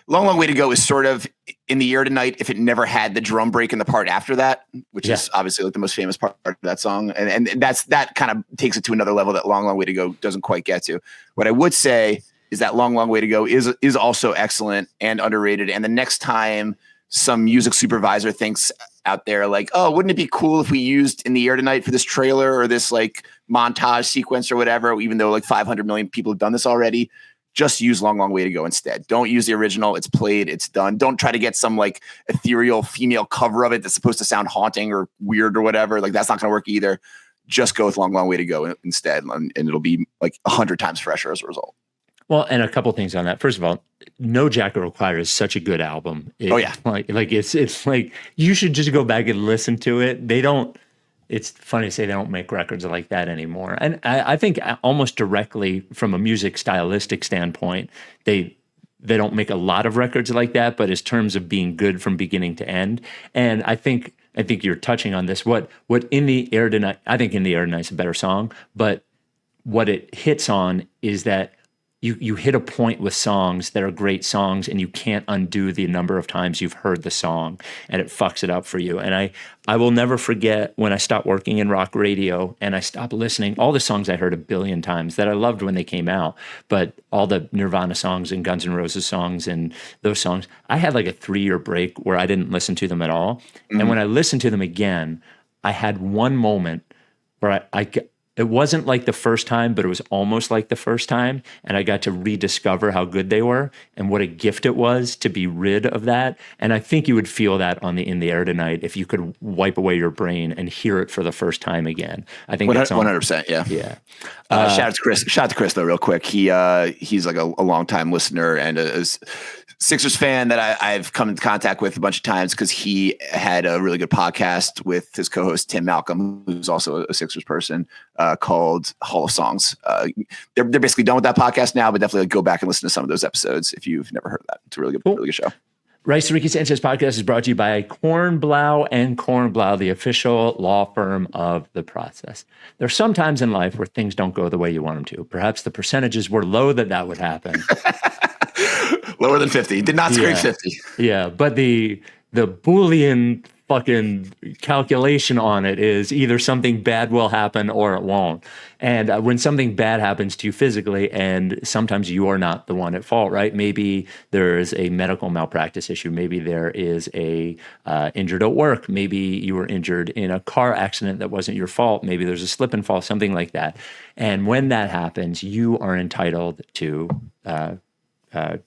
Long, Long Way to Go is sort of In the Air Tonight if it never had the drum break in the part after that, which is obviously like the most famous part of that song. And that kind of takes it to another level that Long, Long Way to Go doesn't quite get to. What I would say is that Long, Long Way to Go is also excellent and underrated. And the next time some music supervisor thinks out there like, oh, wouldn't it be cool if we used In the Air Tonight for this trailer or this like montage sequence or whatever, even though like 500 million people have done this already, just use Long, Long Way to Go instead. Don't use the original. It's played. It's done. Don't try to get some like ethereal female cover of it that's supposed to sound haunting or weird or whatever. Like that's not going to work either. Just go with Long, Long Way to Go instead. And it'll be like 100 times fresher as a result. Well, and a couple things on that. First of all, No Jacket Required is such a good album. Like it's like you should just go back and listen to it. It's funny to say they don't make records like that anymore. And I think almost directly from a music stylistic standpoint, they don't make a lot of records like that, but in terms of being good from beginning to end. And I think you're touching on this. What In the Air Tonight, I think In the Air Tonight's a better song, but what it hits on is that you hit a point with songs that are great songs, and you can't undo the number of times you've heard the song, and it fucks it up for you. And I will never forget when I stopped working in rock radio and I stopped listening. All the songs I heard a billion times that I loved when they came out, but all the Nirvana songs and Guns N' Roses songs and those songs, I had like a 3-year break where I didn't listen to them at all. Mm-hmm. And when I listened to them again, I had one moment where it wasn't like the first time, but it was almost like the first time. And I got to rediscover how good they were and what a gift it was to be rid of that. And I think you would feel that In the Air Tonight if you could wipe away your brain and hear it for the first time again. I think 100%. Yeah. Yeah. Shout out to Chris. Shout out to Chris though, real quick. He's like a longtime listener and a Sixers fan that I've come into contact with a bunch of times because he had a really good podcast with his co-host Tim Malcolm, who's also a Sixers person, called Hall of Songs. They're basically done with that podcast now, but definitely go back and listen to some of those episodes if you've never heard of that. It's a really good show. Rights to Ricky Sanchez podcast is brought to you by Kornblau and Kornblau, the official law firm of The Process. There are some times in life where things don't go the way you want them to. Perhaps the percentages were low that would happen. Lower than 50. Did not scrape 50. Yeah, but the Boolean fucking calculation on it is either something bad will happen or it won't. And when something bad happens to you physically, and sometimes you are not the one at fault, right? Maybe there is a medical malpractice issue. Maybe there is a injured at work. Maybe you were injured in a car accident that wasn't your fault. Maybe there's a slip and fall, something like that. And when that happens, you are entitled to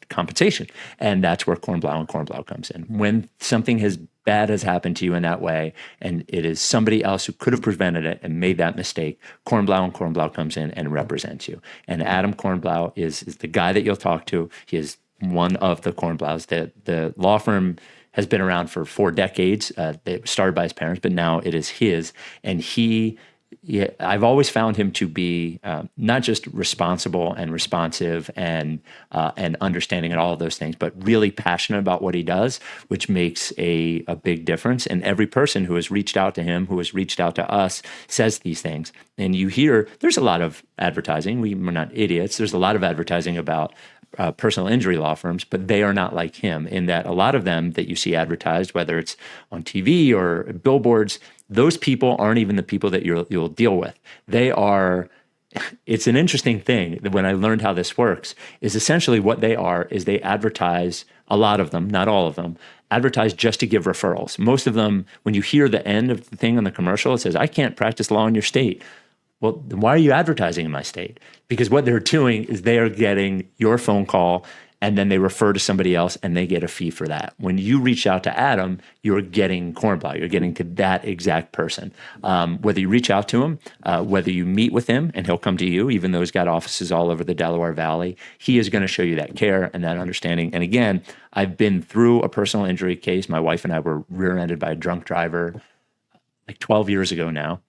compensation. And that's where Kornblau and Kornblau comes in. When something bad has happened to you in that way, and it is somebody else who could have prevented it and made that mistake, Kornblau and Kornblau comes in and represents you. And Adam Kornblau is the guy that you'll talk to. He is one of the Kornblaus. The law firm has been around for 4 decades. It was started by his parents, but now it is his. And I've always found him to be not just responsible and responsive and understanding and all of those things, but really passionate about what he does, which makes a big difference. And every person who has reached out to him, who has reached out to us, says these things. And you hear there's a lot of advertising. We're not idiots. There's a lot of advertising about personal injury law firms, but they are not like him in that a lot of them that you see advertised, whether it's on TV or billboards, those people aren't even the people that you'll deal with. It's an interesting thing that when I learned how this works, is essentially what they are is they advertise, a lot of them, not all of them, advertise just to give referrals. Most of them, when you hear the end of the thing on the commercial, it says, I can't practice law in your state. Well, then why are you advertising in my state? Because what they're doing is they are getting your phone call and then they refer to somebody else and they get a fee for that. When you reach out to Adam, you're getting Kornblau. You're getting to that exact person. Whether you reach out to him, whether you meet with him and he'll come to you, even though he's got offices all over the Delaware Valley, he is going to show you that care and that understanding. And again, I've been through a personal injury case. My wife and I were rear-ended by a drunk driver like 12 years ago now.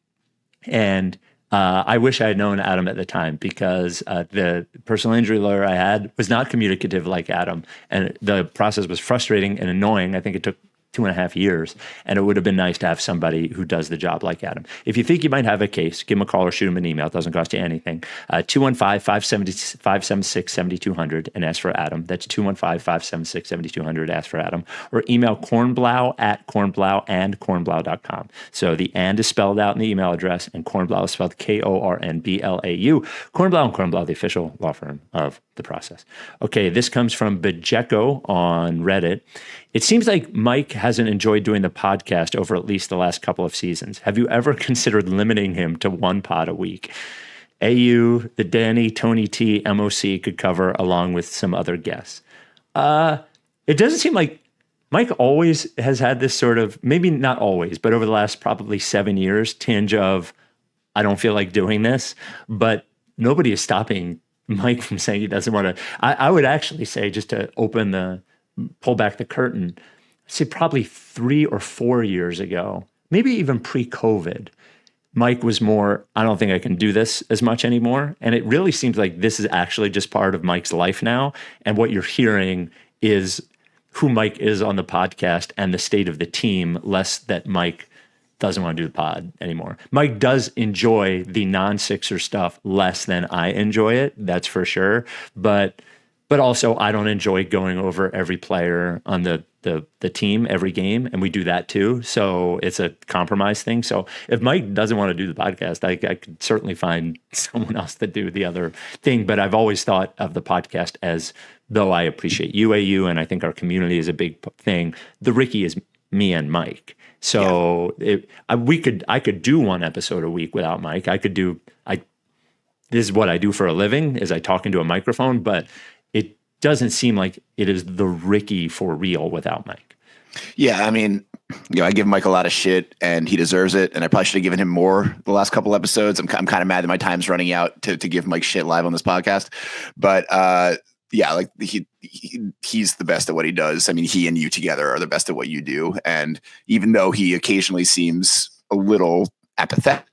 And I wish I had known Adam at the time because the personal injury lawyer I had was not communicative like Adam. And the process was frustrating and annoying. I think it took 2.5 years. And it would have been nice to have somebody who does the job like Adam. If you think you might have a case, give him a call or shoot him an email. It doesn't cost you anything. 215-576-7200 and ask for Adam. That's 215-576-7200. Ask for Adam. Or email kornblau@kornblauandkornblau.com. So the and is spelled out in the email address and Kornblau is spelled Kornblau. Kornblau and Kornblau, the official law firm of The Process. Okay, this comes from Bajeko on Reddit. It seems like Mike hasn't enjoyed doing the podcast over at least the last couple of seasons. Have you ever considered limiting him to 1 pod a week? AU, the Danny, Tony T, MOC could cover along with some other guests. It doesn't seem like Mike always has had this sort of, maybe not always, but over the last probably 7 years, tinge of, I don't feel like doing this, but nobody is stopping Mike from saying he doesn't want to. I would actually say, just to pull back the curtain, I'd say probably 3 or 4 years ago, maybe even pre-COVID, Mike was more, I don't think I can do this as much anymore. And it really seems like this is actually just part of Mike's life now. And what you're hearing is who Mike is on the podcast and the state of the team, less that Mike doesn't want to do the pod anymore. Mike does enjoy the non-Sixer stuff less than I enjoy it. That's for sure. But also I don't enjoy going over every player on the team every game, and we do that too. So it's a compromise thing. So if Mike doesn't want to do the podcast, I could certainly find someone else to do the other thing. But I've always thought of the podcast as, though I appreciate UAU and I think our community is a big thing, the Ricky is me and Mike. So I could do one episode a week without Mike. This is what I do for a living, is I talk into a microphone, but it doesn't seem like it is the Ricky for real without Mike. Yeah, I mean, I give Mike a lot of shit, and he deserves it. And I probably should have given him more the last couple episodes. I'm kind of mad that my time's running out to give Mike shit live on this podcast. But yeah, like he's the best at what he does. I mean, he and you together are the best at what you do. And even though he occasionally seems a little apathetic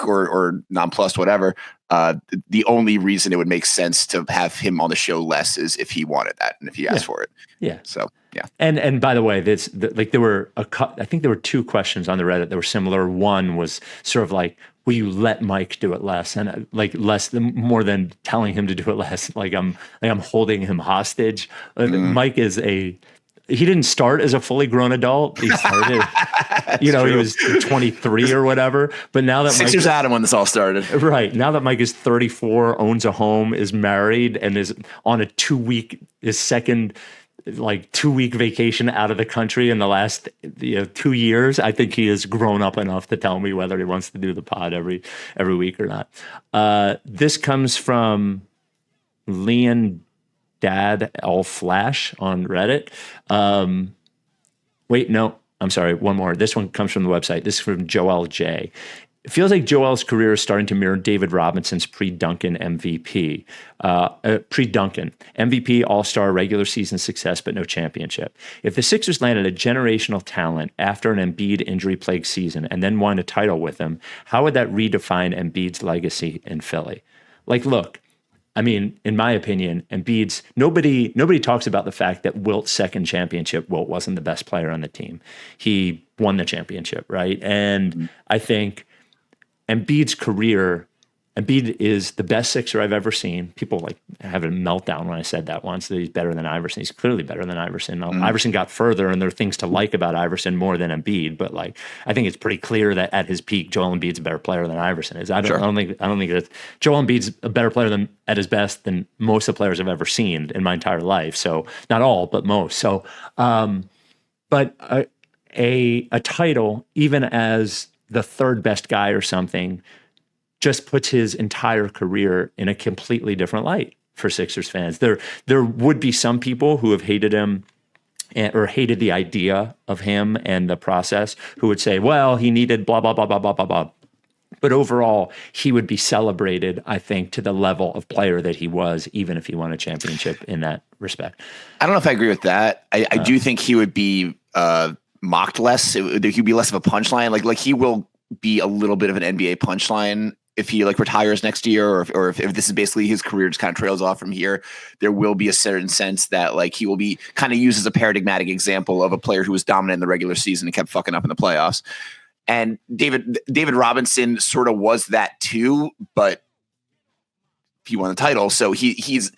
or nonplussed, whatever, the only reason it would make sense to have him on the show less is if he wanted that and if he asked for it. Yeah. So yeah. And by the way, there were I think there were 2 questions on the Reddit that were similar. One was sort of like, will you let Mike do it less? And like more than telling him to do it less. Like I'm holding him hostage. Mike he didn't start as a fully grown adult. He started, he was 23 or whatever. But now that 6 years out when this all started. Right. Now that Mike is 34, owns a home, is married, and is on his second 2-week vacation out of the country in the last 2 years, I think he has grown up enough to tell me whether he wants to do the pod every week or not. This comes from Leon Dad All Flash on Reddit. Wait, no, I'm sorry. One more. This one comes from the website. This is from Joel J. It feels like Joel's career is starting to mirror David Robinson's pre-Duncan MVP. Pre-Duncan MVP, all-star, regular season success, but no championship. If the Sixers landed a generational talent after an Embiid injury-plagued season and then won a title with him, how would that redefine Embiid's legacy in Philly? Look, I mean, in my opinion, Embiid's nobody talks about the fact that Wilt's second championship, Wilt wasn't the best player on the team. He won the championship, right? And I think Embiid's career, Embiid is the best Sixer I've ever seen. People have a meltdown when I said that once, that he's better than Iverson. He's clearly better than Iverson. Iverson got further, and there are things to like about Iverson more than Embiid. But I think it's pretty clear that at his peak, Joel Embiid's a better player than Iverson is. I don't think it's Joel Embiid's a better player at his best than most of the players I've ever seen in my entire life. So not all, but most. So, but a title, even as the third best guy or something, just puts his entire career in a completely different light for Sixers fans. There would be some people who have hated him or hated the idea of him and the process who would say, well, he needed blah, blah, blah, blah, blah, blah, blah. But overall, he would be celebrated, I think, to the level of player that he was, even if he won a championship in that respect. I don't know if I agree with that. I do think he would be mocked less. He'd be less of a punchline. Like he will be a little bit of an NBA punchline if he retires next year, or if this is basically his career just kind of trails off from here. There will be a certain sense that he will be kind of used as a paradigmatic example of a player who was dominant in the regular season and kept fucking up in the playoffs. And David Robinson sort of was that too, but he won the title, so he's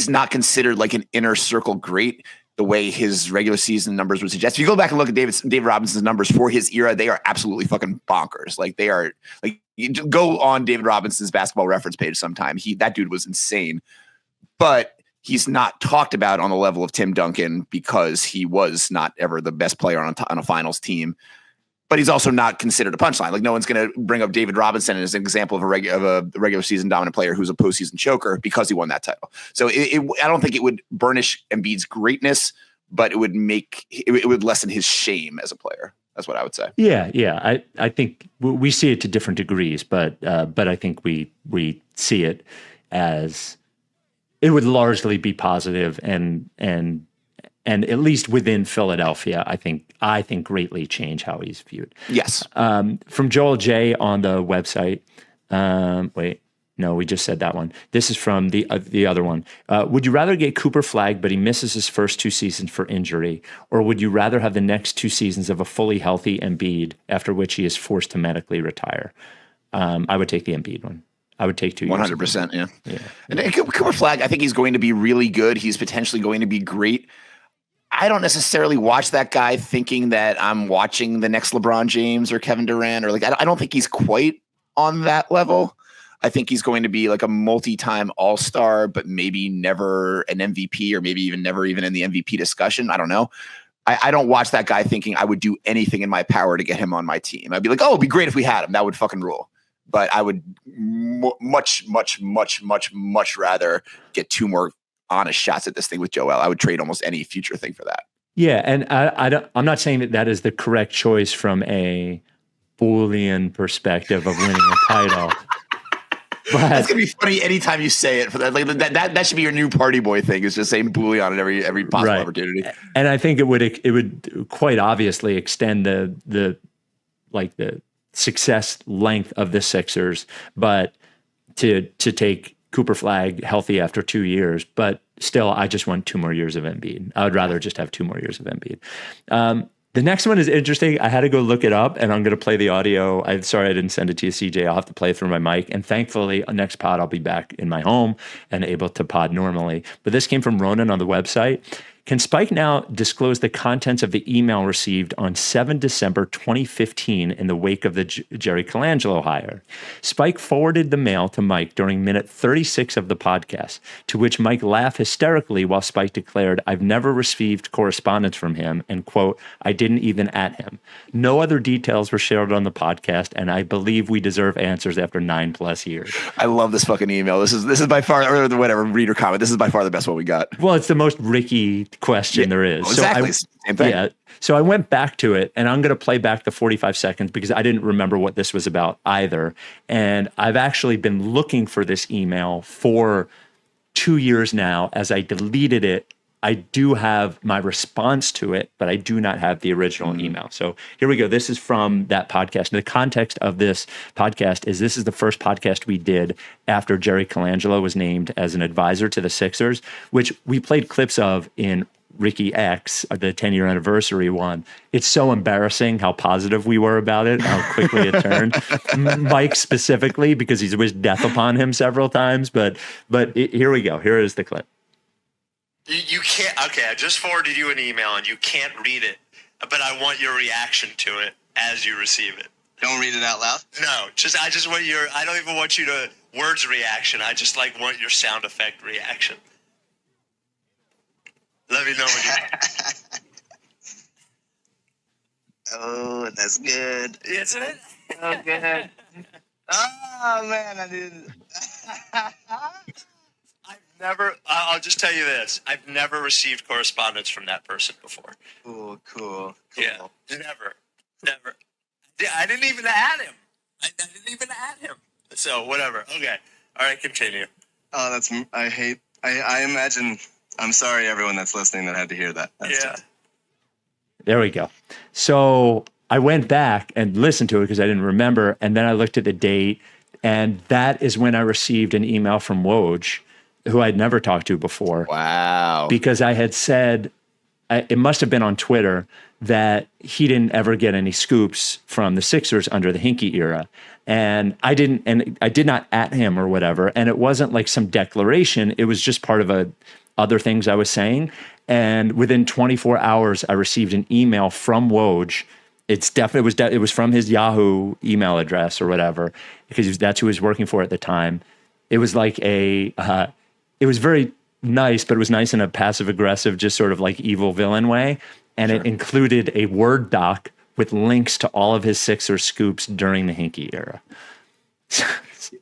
not considered an inner circle great the way his regular season numbers would suggest. If you go back and look at David Robinson's numbers for his era, they are absolutely fucking bonkers. They are you go on David Robinson's basketball reference page sometime. That dude was insane, but he's not talked about on the level of Tim Duncan because he was not ever the best player on a finals team. But he's also not considered a punchline. No one's going to bring up David Robinson as an example of a regular season dominant player who's a postseason choker because he won that title. So I don't think it would burnish Embiid's greatness, but it would lessen his shame as a player. That's what I would say. Yeah. I think we see it to different degrees, but I think we see it as it would largely be positive and at least within Philadelphia, I think greatly change how he's viewed. Yes. From Joel J on the website. No, we just said that one. This is from the other one. Would you rather get Cooper flagged, but he misses his first 2 seasons for injury, or would you rather have the next 2 seasons of a fully healthy Embiid, after which he is forced to medically retire? I would take the Embiid one. I would take 2 years. 100%, yeah. And Cooper Flag, I think he's going to be really good. He's potentially going to be great. I don't necessarily watch that guy thinking that I'm watching the next LeBron James or Kevin Durant, or like I don't think he's quite on that level. I think he's going to be like a multi-time all-star, but maybe never an MVP, or maybe never even in the MVP discussion. I don't know. I don't watch that guy thinking I would do anything in my power to get him on my team. I'd be like, oh, it'd be great if we had him. That would fucking rule. But I would much rather get 2 more honest shots at this thing with Joel. I would trade almost any future thing for that. Yeah, and I'm not saying that is the correct choice from a Boolean perspective of winning a title. But that's gonna be funny anytime you say it. Like that should be your new party boy thing. Is just saying Boolean at every possible opportunity. And I think it would quite obviously extend the success length of the Sixers, but to take Cooper Flag healthy after 2 years, but still, I just want 2 more years of Embiid. I would rather just have 2 more years of Embiid. The next one is interesting. I had to go look it up, and I'm going to play the audio. I'm sorry I didn't send it to you, CJ. I'll have to play it through my mic. And thankfully, next pod, I'll be back in my home and able to pod normally. But this came from Ronan on the website. Can Spike now disclose the contents of the email received on 7 December 2015 in the wake of the Jerry Colangelo hire? Spike forwarded the mail to Mike during minute 36 of the podcast, to which Mike laughed hysterically while Spike declared, "I've never received correspondence from him," and quote, "I didn't even at him." No other details were shared on the podcast, and I believe we deserve answers after 9+ years. I love this fucking email. This is by far, or whatever, reader comment. This is by far the best one we got. Well, it's the most Ricky question there is. Exactly. Same thing. Yeah. So I went back to it, and I'm going to play back the 45 seconds because I didn't remember what this was about either. And I've actually been looking for this email for 2 years now. As I deleted it, I do have my response to it, but I do not have the original email. So here we go. This is from that podcast. And the context of this podcast is this is the first podcast we did after Jerry Colangelo was named as an advisor to the Sixers, which we played clips of in Ricky X, the 10-year anniversary one. It's so embarrassing how positive we were about it, how quickly it turned. Mike specifically, because he's wished death upon him several times. But here we go. Here is the clip. You can't. Okay, I just forwarded you an email and you can't read it, but I want your reaction to it as you receive it. Don't read it out loud? No, I just want I don't even want you to words reaction. I just want your sound effect reaction. Let me know when you. Oh, that's good. Isn't it? Oh, good. Oh, man, I didn't. I'll just tell you this. I've never received correspondence from that person before. Cool. Yeah, never. Yeah, I didn't even add him. I didn't even add him. So, whatever. Okay. All right, continue. Oh, I imagine, I'm sorry everyone that's listening that had to hear that. That's tough. There we go. So I went back and listened to it because I didn't remember. And then I looked at the date, and that is when I received an email from Woj, who I'd never talked to before. Wow. Because I had said, it must have been on Twitter, that he didn't ever get any scoops from the Sixers under the Hinkie era. And I did not at him or whatever. And it wasn't like some declaration. It was just part of other things I was saying. And within 24 hours, I received an email from Woj. It was from his Yahoo email address or whatever, because that's who he was working for at the time. It was like it was very nice, but it was nice in a passive aggressive, just sort of like evil villain way. And It included a Word doc with links to all of his Sixers scoops during the Hinkie era.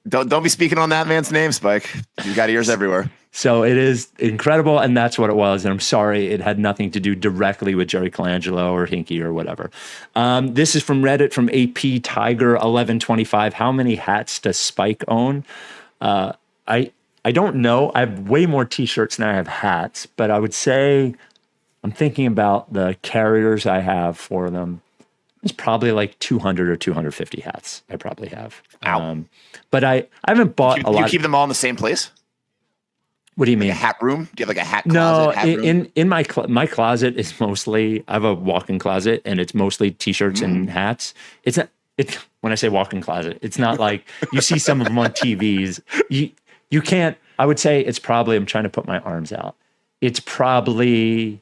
Don't be speaking on that man's name, Spike. You got ears everywhere. So it is incredible, and that's what it was. And I'm sorry, it had nothing to do directly with Jerry Colangelo or Hinkie or whatever. This is from Reddit, from AP Tiger 1125. How many hats does Spike own? I don't know. I have way more T-shirts than I have hats, but I would say I'm thinking about the carriers I have for them. It's probably like 200 or 250 hats I probably have. Wow. But I haven't bought a lot. Do you keep them all in the same place? What do you mean? Like a hat room? Do you have like a hat closet? No, hat room? in my closet is mostly, I have a walk-in closet and it's mostly t-shirts and hats. It's when I say walk-in closet, it's not like you see some of them on TVs. You can't, I would say it's probably, I'm trying to put my arms out. It's probably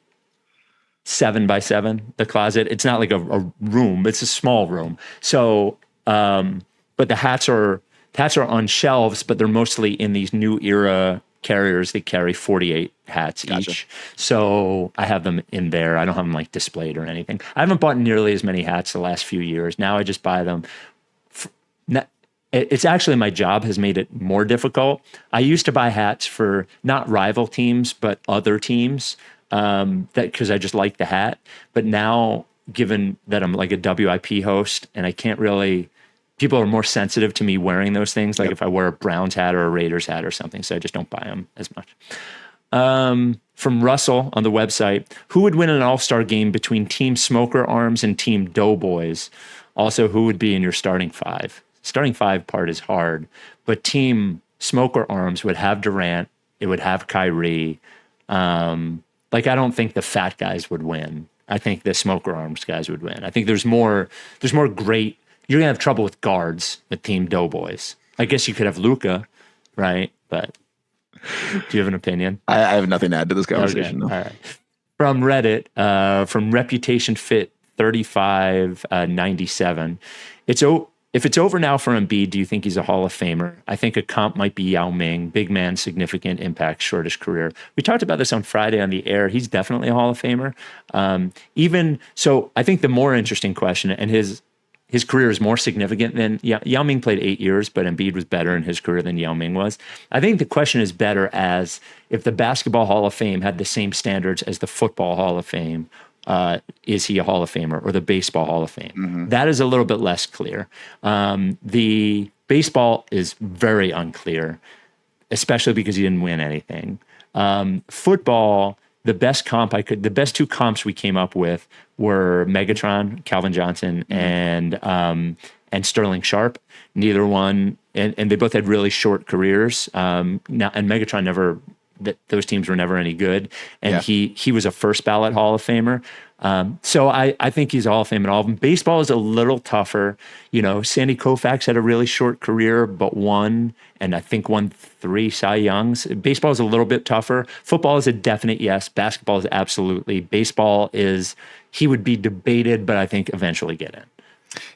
7 by 7, the closet. It's not like a room. It's a small room. So, but the hats are on shelves, but they're mostly in these new era carriers that carry 48 hats each. So I have them in there. I don't have them like displayed or anything. I haven't bought nearly as many hats the last few years. Now I just buy them. It's actually, my job has made it more difficult. I used to buy hats for not rival teams, but other teams, because I just like the hat. But now, given that I'm like a WIP host and I can't really, people are more sensitive to me wearing those things. Like if I wear a Browns hat or a Raiders hat or something, so I just don't buy them as much. From Russell on the website, who would win an all-star game between Team Smoker Arms and Team Doughboys? Also, who would be in your starting five? Starting five part is hard, but Team Smoker Arms would have Durant. It would have Kyrie. Like, I don't think the fat guys would win. I think the Smoker Arms guys would win. I think there's more great. You're gonna have trouble with guards with Team Doughboys. I guess you could have Luka, right? But do you have an opinion? I have nothing to add to this conversation. Okay. All right. From Reddit, from Reputation Fit 3597, if it's over now for Embiid, do you think he's a Hall of Famer? I think a comp might be Yao Ming, big man, significant impact, shortest career. We talked about this on Friday on the air. He's definitely a Hall of Famer. Even so, I think the more interesting question, and his career is more significant than Yao Ming played 8 years, but Embiid was better in his career than Yao Ming was. I think the question is better as if the Basketball Hall of Fame had the same standards as the Football Hall of Fame. Is he a Hall of Famer, or the Baseball Hall of Fame? Mm-hmm. That is a little bit less clear. The baseball is very unclear, especially because he didn't win anything. Football, the best two comps we came up with were Megatron, Calvin Johnson, and Sterling Sharp. Neither one, and they both had really short careers. And Megatron never. Those teams were never any good, and he was a first ballot Hall of Famer. So I think he's a Hall of Fame in all of them. Baseball is a little tougher. You know, Sandy Koufax had a really short career, but won 3 Cy Youngs. Baseball is a little bit tougher. Football is a definite yes. Basketball is absolutely. Baseball is, he would be debated, but I think eventually get in.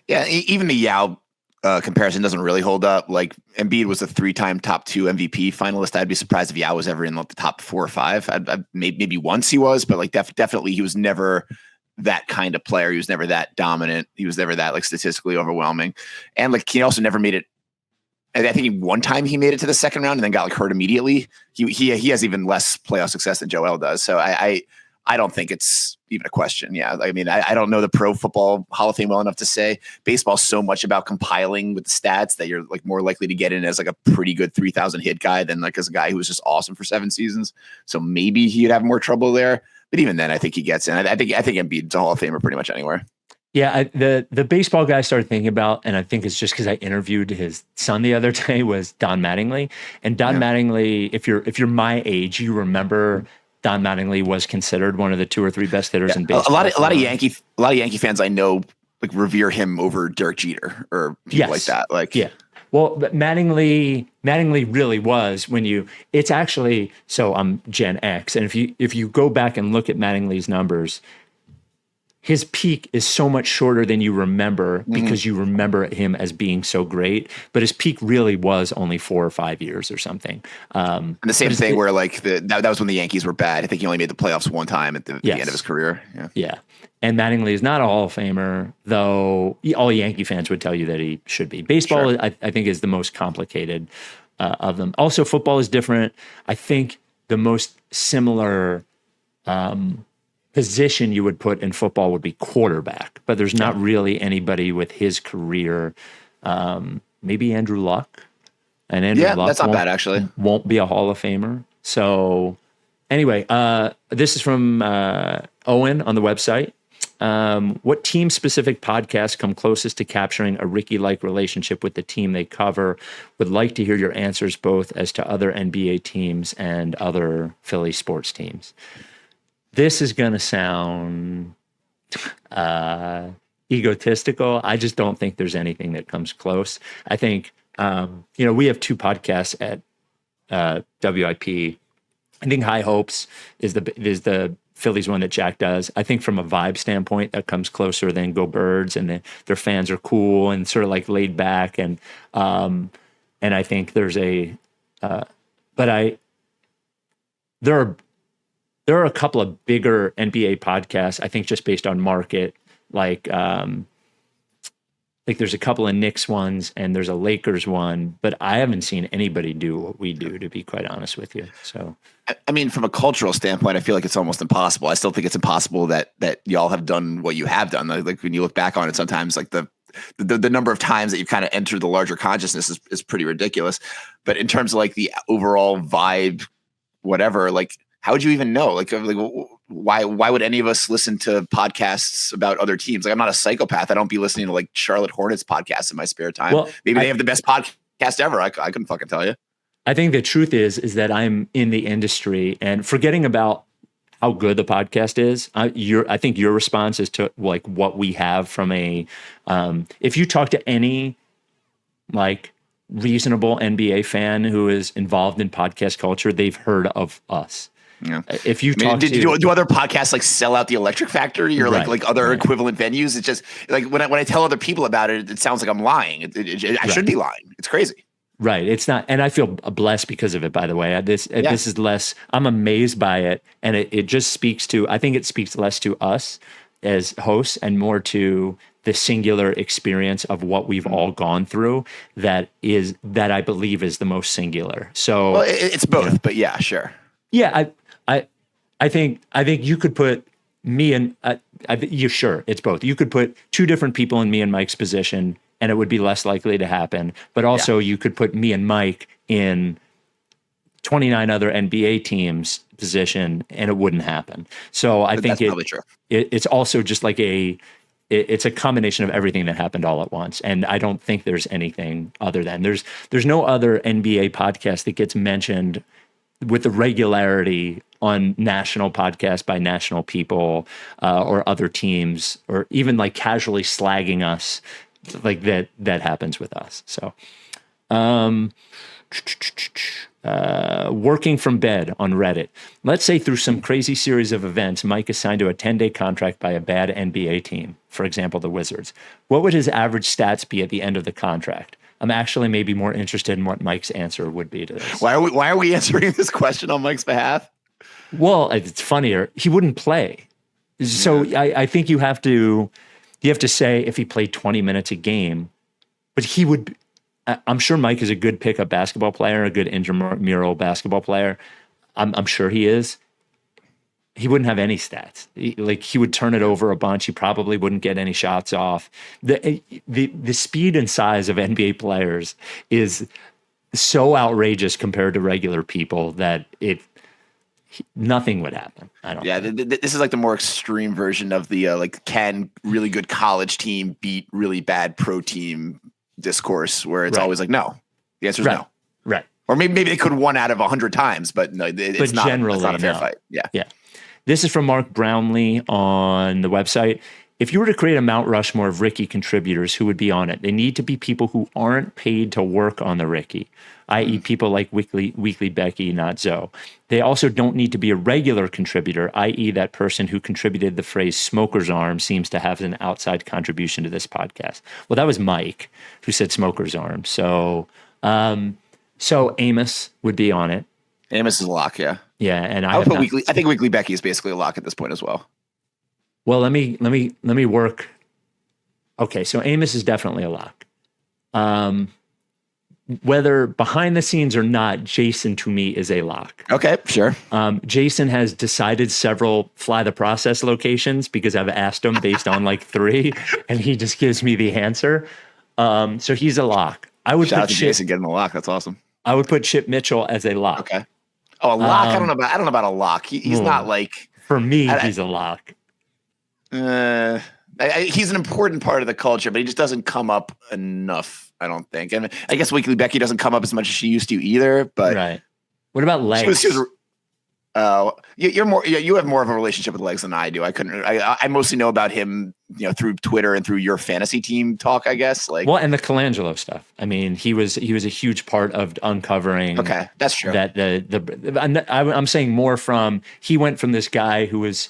Yeah, even the Yao comparison doesn't really hold up. Like, Embiid was a 3-time top 2 MVP finalist. I'd be surprised if Yao was ever in like the top 4 or 5. Maybe once he was, but like definitely he was never that kind of player. He was never that dominant. He was never that like statistically overwhelming. And like, he also never made it. And I think one time he made it to the second round and then got like hurt immediately. He has even less playoff success than Joel does. So I don't think it's even a question. Yeah. I mean, I don't know the Pro Football Hall of Fame well enough to say. Baseball's so much about compiling with the stats that you're like more likely to get in as like a pretty good 3,000 hit guy than like as a guy who was just awesome for 7 seasons. So maybe he'd have more trouble there. But even then, I think he gets in. I think Embiid's a Hall of Famer pretty much anywhere. Yeah, the baseball guy I started thinking about, and I think it's just because I interviewed his son the other day, was Don Mattingly. And Don Mattingly, if you're my age, you remember Don Mattingly was considered one of the 2 or 3 best hitters in baseball. A lot of Yankee fans I know like revere him over Derek Jeter or people like that. Like, well, but Mattingly really was it's actually, so I'm Gen X, and if you go back and look at Mattingly's numbers, his peak is so much shorter than you remember because you remember him as being so great. But his peak really was only 4 or 5 years or something. And the same thing where like that was when the Yankees were bad. I think he only made the playoffs one time at the end of his career. Yeah. And Mattingly is not a Hall of Famer, though all Yankee fans would tell you that he should be. Baseball, I think, is the most complicated of them. Also, football is different. I think the most similar position you would put in football would be quarterback, but there's not really anybody with his career. Maybe Andrew Luck, and Andrew Luck that's not bad actually. Won't be a Hall of Famer. So anyway, this is from Owen on the website. What team-specific podcasts come closest to capturing a Ricky-like relationship with the team they cover? Would like to hear your answers both as to other NBA teams and other Philly sports teams. This is going to sound egotistical. I just don't think there's anything that comes close. I think, we have 2 podcasts at WIP. I think High Hopes is the Phillies one that Jack does. I think from a vibe standpoint, that comes closer than Go Birds, and their fans are cool and sort of like laid back. And I think there's there are a couple of bigger NBA podcasts, I think just based on market, like there's a couple of Knicks ones and there's a Lakers one, but I haven't seen anybody do what we do, to be quite honest with you. So, I mean, from a cultural standpoint, I feel like it's almost impossible. I still think it's impossible that y'all have done what you have done. Like when you look back on it, sometimes like the number of times that you've kind of entered the larger consciousness is pretty ridiculous. But in terms of like the overall vibe, whatever, like how would you even know? Like why would any of us listen to podcasts about other teams? Like I'm not a psychopath. I don't be listening to like Charlotte Hornets podcasts in my spare time. Well, maybe they have the best podcast ever. I couldn't fucking tell you. I think the truth is that I'm in the industry, and forgetting about how good the podcast is, I think your response is to like what we have from a, if you talk to any like reasonable NBA fan who is involved in podcast culture, they've heard of us. Yeah. If you talk do other podcasts like sell out the Electric Factory or like other equivalent venues? It's just like when I tell other people about it, it sounds like I'm lying. I should be lying. It's crazy. Right. It's not, and I feel blessed because of it, by the way. This is less, I'm amazed by it. And it just speaks to, I think it speaks less to us as hosts and more to the singular experience of what we've all gone through that I believe is the most singular. So well, it's both, but yeah, sure. Yeah. I think you could put me and sure, it's both. You could put 2 different people in me and Mike's position and it would be less likely to happen. But also you could put me and Mike in 29 other NBA teams position and it wouldn't happen. So I think that's probably true. It's also just like it's a combination of everything that happened all at once. And I don't think there's anything other than there's no other NBA podcast that gets mentioned with the regularity on national podcasts by national people or other teams, or even like casually slagging us like that happens with us. So, working from bed on Reddit. Let's say through some crazy series of events, Mike is signed to a 10-day contract by a bad NBA team, for example, the Wizards. What would his average stats be at the end of the contract? I'm actually maybe more interested in what Mike's answer would be to this. Why are we answering this question on Mike's behalf? Well, it's funnier. He wouldn't play. So I think you have to say if he played 20 minutes a game, but he would, I'm sure Mike is a good pickup basketball player, a good intramural basketball player. I'm sure he is. He wouldn't have any stats. He would turn it over a bunch. He probably wouldn't get any shots off. The speed and size of NBA players is so outrageous compared to regular people that nothing would happen. I don't. Yeah, this is like the more extreme version of the can really good college team beat really bad pro team discourse, where it's always like no. The answer is no. Right. Or maybe they could 1 out of 100 times, but no, it's not. Generally, it's not a fair fight. Yeah. Yeah. This is from Mark Brownlee on the website. If you were to create a Mount Rushmore of Ricky contributors, who would be on it? They need to be people who aren't paid to work on the Ricky, i.e. people like Weekly Becky, not Zoe. They also don't need to be a regular contributor, i.e. that person who contributed the phrase smoker's arm seems to have an outside contribution to this podcast. Well, that was Mike who said smoker's arm. So Amos would be on it. Amos is a lock, yeah. Yeah, and I would put Weekly. I think Weekly Becky is basically a lock at this point as well. Well, let me work. Okay, so Amos is definitely a lock. Whether behind the scenes or not, Jason to me is a lock. Okay, sure. Jason has decided several Fly the Process locations because I've asked him based on like 3, and he just gives me the answer. So he's a lock. I would shout out to Jason getting a lock. That's awesome. I would put Chip Mitchell as a lock. Okay. Oh, a lock. I don't know about a lock. He's not like, for me. He's a lock. He's an important part of the culture, but he just doesn't come up enough, I don't think. And I guess Weekly Becky doesn't come up as much as she used to either. But right. What about Legs? You're more. You have more of a relationship with Legs than I do. I mostly know about him, through Twitter and through your fantasy team talk, I guess. And the Colangelo stuff. I mean, he was a huge part of uncovering. Okay, that's true. That I'm saying more from he went from this guy who was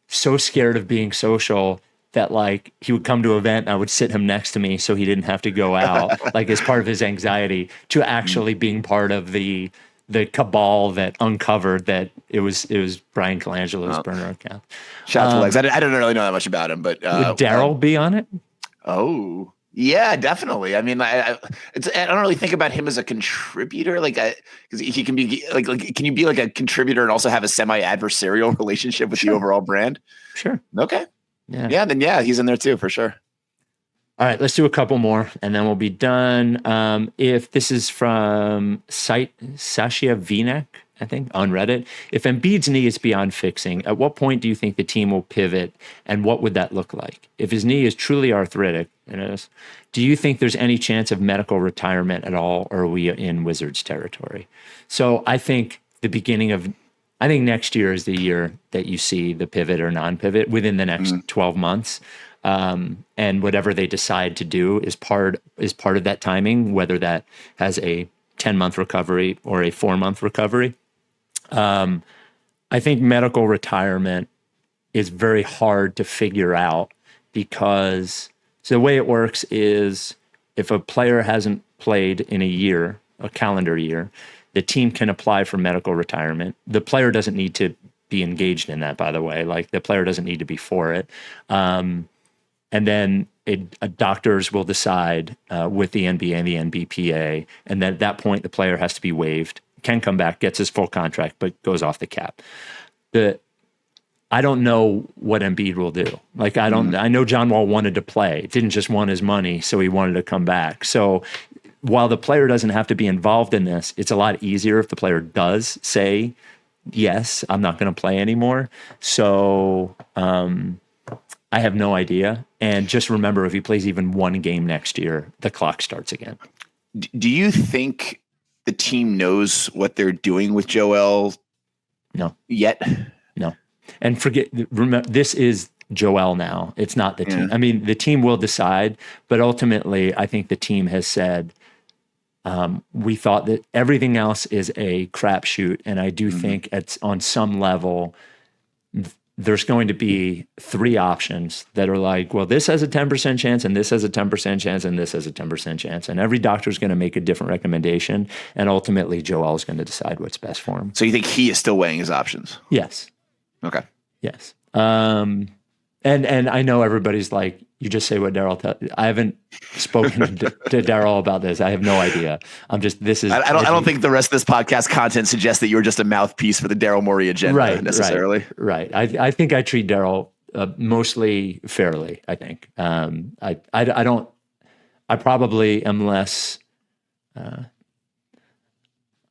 so scared of being social that he would come to an event and I would sit him next to me so he didn't have to go out as part of his anxiety, to actually being part of the cabal that uncovered that it was Brian Colangelo's burner account. Shout out to Legs. I don't really know that much about him, but would Daryl be on it? Oh yeah, definitely. I mean, I don't really think about him as a contributor, because he can be can you be a contributor and also have a semi-adversarial relationship with the overall brand? Sure. Okay. Yeah. Then he's in there too for sure. All right, let's do a couple more, and then we'll be done. If this is from Sasha Vinek, I think, on Reddit. If Embiid's knee is beyond fixing, at what point do you think the team will pivot, and what would that look like? If his knee is truly arthritic, do you think there's any chance of medical retirement at all, or are we in Wizards territory? So I think next year is the year that you see the pivot or non-pivot within the next 12 months. And whatever they decide to do is part of that timing, whether that has a 10-month recovery or a 4-month recovery. I think medical retirement is very hard to figure out, because the way it works is if a player hasn't played in a calendar year, the team can apply for medical retirement. The player doesn't need to be engaged in that, by the way. The player doesn't need to be for it. And then doctors will decide with the NBA and the NBPA, and then at that point the player has to be waived, can come back, gets his full contract, but goes off the cap. I don't know what Embiid will do. I know John Wall wanted to play, didn't just want his money, so he wanted to come back. So while the player doesn't have to be involved in this, it's a lot easier if the player does say, yes, I'm not going to play anymore. So I have no idea. And just remember, if he plays even one game next year, the clock starts again. Do you think the team knows what they're doing with Joel? No. Yet? No. And remember, this is Joel now. It's not the team. I mean, the team will decide, but ultimately, I think the team has said, we thought that everything else is a crapshoot. And I do think on some level, there's going to be 3 options that are this has a 10% chance, and this has a 10% chance, and this has a 10% chance. And every doctor is going to make a different recommendation. And ultimately, Joel is going to decide what's best for him. So you think he is still weighing his options? Yes. Okay. Yes. And I know everybody's you just say what Daryl tells you. I haven't spoken to Daryl about this. I have no idea. I don't think the rest of this podcast content suggests that you're just a mouthpiece for the Daryl Morey agenda necessarily. Right. I think I treat Daryl mostly fairly. I think. I probably am less.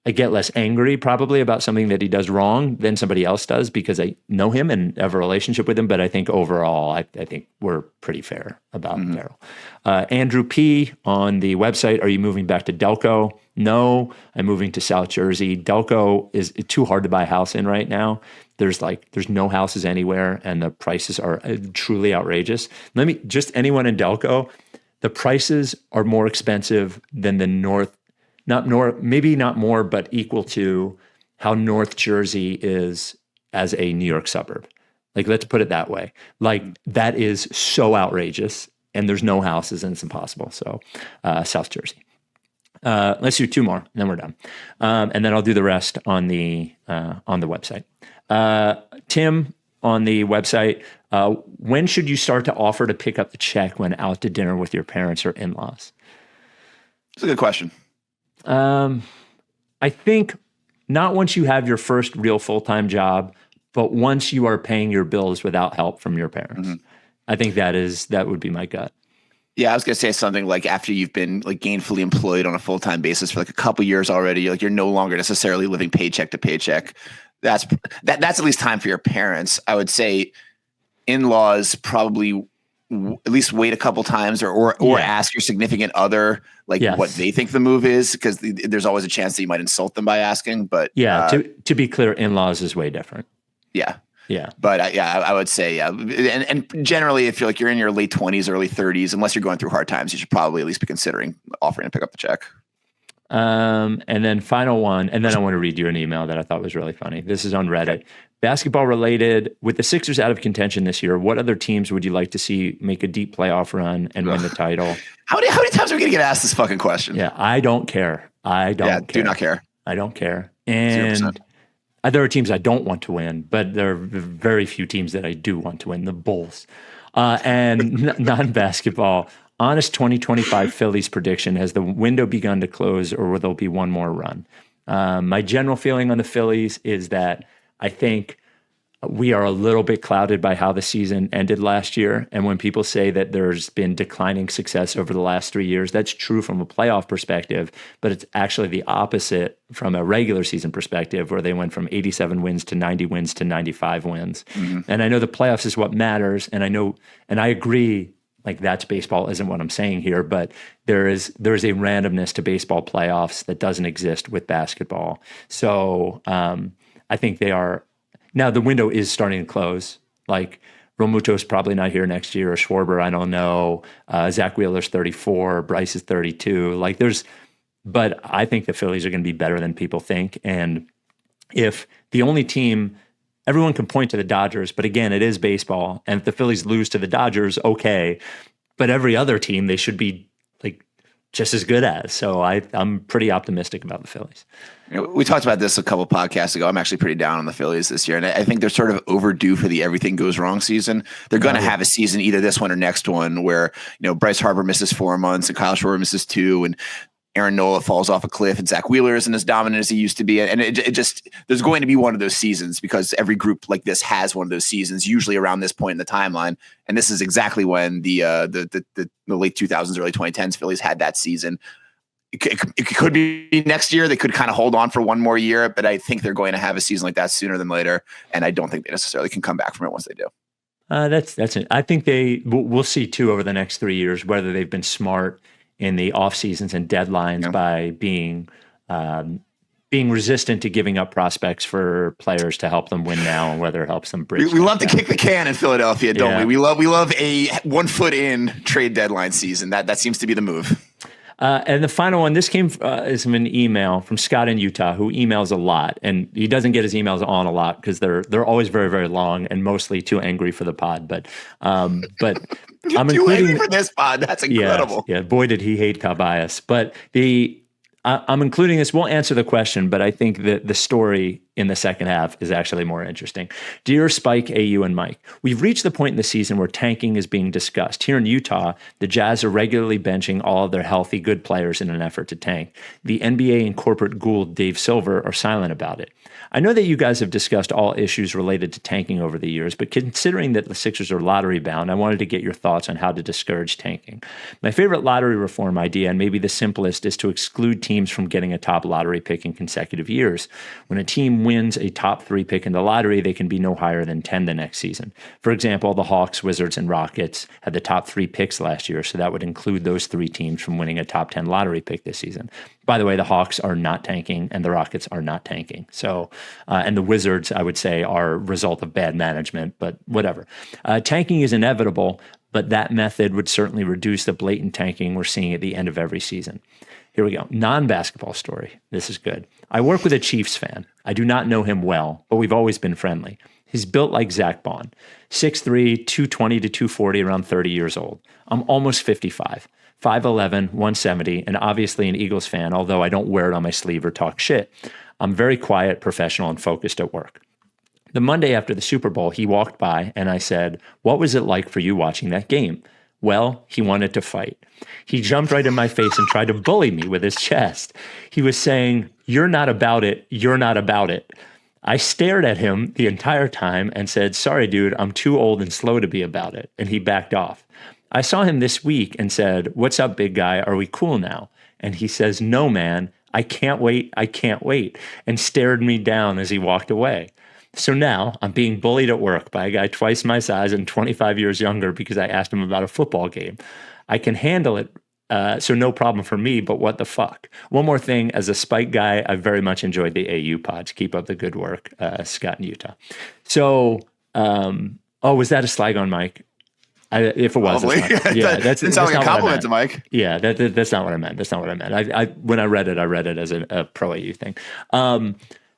I get less angry probably about something that he does wrong than somebody else does, because I know him and have a relationship with him. But I think overall, I think we're pretty fair about Daryl. Andrew P. on the website, are you moving back to Delco? No, I'm moving to South Jersey. Delco is too hard to buy a house in right now. There's no houses anywhere, and the prices are truly outrageous. Anyone in Delco, the prices are more expensive than the maybe not more, but equal to how North Jersey is as a New York suburb. Let's put it that way. That is so outrageous, and there's no houses, and it's impossible. So, South Jersey. Let's do 2 more, and then we're done. And then I'll do the rest on the website. Tim on the website, when should you start to offer to pick up the check when out to dinner with your parents or in-laws? That's a good question. I think not once you have your first real full-time job, but once you are paying your bills without help from your parents. I think that would be my gut. Yeah, I was going to say something after you've been gainfully employed on a full-time basis for a couple years already, you're no longer necessarily living paycheck to paycheck. That's at least time for your parents. I would say in-laws probably at least wait a couple times or ask your significant other what they think the move is, because there's always a chance that you might insult them by asking. But to be clear, in-laws is way different. Yeah. But I would say, and generally, if you're in your late 20s, early 30s, unless you're going through hard times, you should probably at least be considering offering to pick up the check. And then final one, and then I want to read you an email that I thought was really funny. This is on Reddit. Basketball related, with the Sixers out of contention this year, what other teams would you like to see make a deep playoff run and win the title? How many times are we going to get asked this fucking question? Yeah, I don't care. Do not care. I don't care. And 0%. There are teams I don't want to win, but there are very few teams that I do want to win, the Bulls. And non-basketball, honest 2025 Phillies prediction, has the window begun to close, or will there be one more run? My general feeling on the Phillies is that I think we are a little bit clouded by how the season ended last year. And when people say that there's been declining success over the last 3 years, that's true from a playoff perspective, but it's actually the opposite from a regular season perspective, where they went from 87 wins to 90 wins to 95 wins. Mm-hmm. And I know the playoffs is what matters. And I agree, that's baseball isn't what I'm saying here, but there is a randomness to baseball playoffs that doesn't exist with basketball. So I think they are. Now the window is starting to close. Romuto's probably not here next year, or Schwarber, I don't know. Zach Wheeler's 34, Bryce is 32. But I think the Phillies are going to be better than people think. And if the only team, everyone can point to the Dodgers, but again, it is baseball. And if the Phillies lose to the Dodgers, okay. But every other team, they should be just as good as. So I'm pretty optimistic about the Phillies. We talked about this a couple podcasts ago. I'm actually pretty down on the Phillies this year. And I think they're sort of overdue for the everything goes wrong season. They're going to have a season, either this one or next one, where, Bryce Harper misses 4 months and Kyle Schwarber misses 2, and Aaron Nola falls off a cliff, and Zach Wheeler isn't as dominant as he used to be. And it just, there's going to be one of those seasons, because every group like this has one of those seasons, usually around this point in the timeline. And this is exactly when the late 2000s, early 2010s Phillies had that season. It could be next year. They could kind of hold on for one more year, but I think they're going to have a season like that sooner than later. And I don't think they necessarily can come back from it once they do. That's it. I think we'll see too over the next 3 years, whether they've been smart in the off seasons and deadlines by being resistant to giving up prospects for players to help them win now, and whether it helps them bridge. We love to kick the can in Philadelphia, don't we? We love a 1 foot in trade deadline season. That seems to be the move. And the final one, this came is from an email from Scott in Utah, who emails a lot, and he doesn't get his emails on a lot because they're always very, very long and mostly too angry for the pod. But I'm too angry for this pod. That's incredible. Yeah, boy, did he hate Caballas. But I'm including this. We'll answer the question, but I think that the story in the second half is actually more interesting. Dear Spike, AU, and Mike, we've reached the point in the season where tanking is being discussed. Here in Utah, the Jazz are regularly benching all of their healthy, good players in an effort to tank. The NBA and corporate ghoul Dave Silver are silent about it. I know that you guys have discussed all issues related to tanking over the years, but considering that the Sixers are lottery bound, I wanted to get your thoughts on how to discourage tanking. My favorite lottery reform idea, and maybe the simplest, is to exclude teams from getting a top lottery pick in consecutive years. When a team wins a top 3 pick in the lottery, they can be no higher than 10 the next season. For example, the Hawks, Wizards, and Rockets had the top 3 picks last year, so that would include those 3 teams from winning a top 10 lottery pick this season. By the way, the Hawks are not tanking, and the Rockets are not tanking. So, and the Wizards, I would say, are a result of bad management, but whatever. Tanking is inevitable, but that method would certainly reduce the blatant tanking we're seeing at the end of every season. Here we go. Non-basketball story. This is good. I work with a Chiefs fan. I do not know him well, but we've always been friendly. He's built like Zach Bond. 6'3", 220 to 240, around 30 years old. I'm almost 55. 5'11", 170, and obviously an Eagles fan, although I don't wear it on my sleeve or talk shit. I'm very quiet, professional, and focused at work. The Monday after the Super Bowl, he walked by, and I said, "What was it like for you watching that game?" Well, he wanted to fight. He jumped right in my face and tried to bully me with his chest. He was saying, "You're not about it. You're not about it." I stared at him the entire time and said, "Sorry, dude, I'm too old and slow to be about it." And he backed off. I saw him this week and said, "What's up, big guy? Are we cool now?" And he says, "No, man, I can't wait, and stared me down as he walked away. So now I'm being bullied at work by a guy twice my size and 25 years younger because I asked him about a football game. I can handle it, so no problem for me, but what the fuck? One more thing, as a Spike guy, I very much enjoyed the AU pods. Keep up the good work, Scott in Utah. So, was that a slag on Mike? If it was, that sounds like a compliment to Mike. Yeah, that's not what I meant. That's not what I meant. I when I read it as a pro AU thing.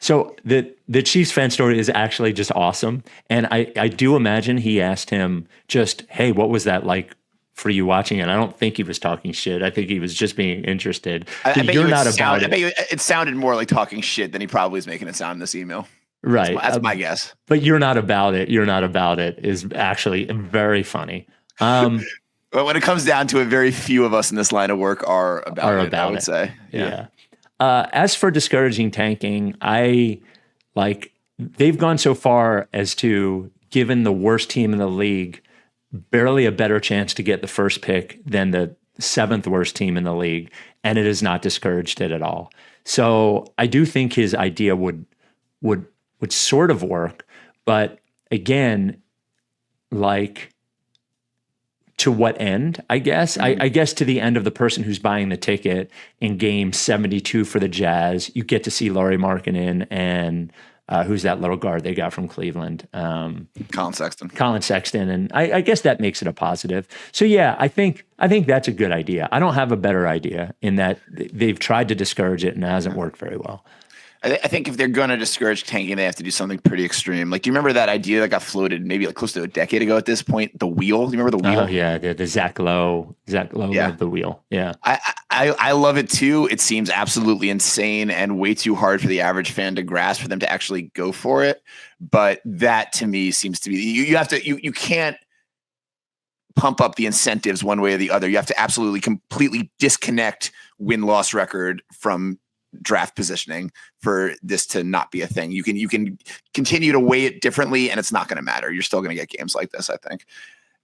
So the Chiefs fan story is actually just awesome, and I do imagine he asked him just, hey, what was that like for you watching it? I don't think he was talking shit. I think he was just being interested. I bet it sounded more like talking shit than he probably is making it sound in this email. Right. That's my guess. But you're not about it. You're not about it is actually very funny. But when it comes down to it, very few of us in this line of work are about it, I would say. Yeah. As for discouraging tanking, they've gone so far as to, given the worst team in the league, barely a better chance to get the first pick than the 7th worst team in the league, and it has not discouraged it at all. So I do think his idea would sort of work, but again, to what end, I guess? I guess to the end of the person who's buying the ticket in game 72 for the Jazz. You get to see Lauri Markkanen and who's that little guard they got from Cleveland? Colin Sexton. And I guess that makes it a positive. So yeah, I think that's a good idea. I don't have a better idea in that they've tried to discourage it and it hasn't worked very well. I think if they're going to discourage tanking, they have to do something pretty extreme. Like, do you remember that idea that got floated maybe like close to a decade ago at this point? The wheel. Do you remember the wheel? Oh yeah, the Zach Lowe of the wheel. Yeah, I love it too. It seems absolutely insane and way too hard for the average fan to grasp for them to actually go for it. But that to me seems to be you can't pump up the incentives one way or the other. You have to absolutely completely disconnect win-loss record from draft positioning for this to not be a thing. You can continue to weigh it differently and it's not going to matter. You're still going to get games like this, I think.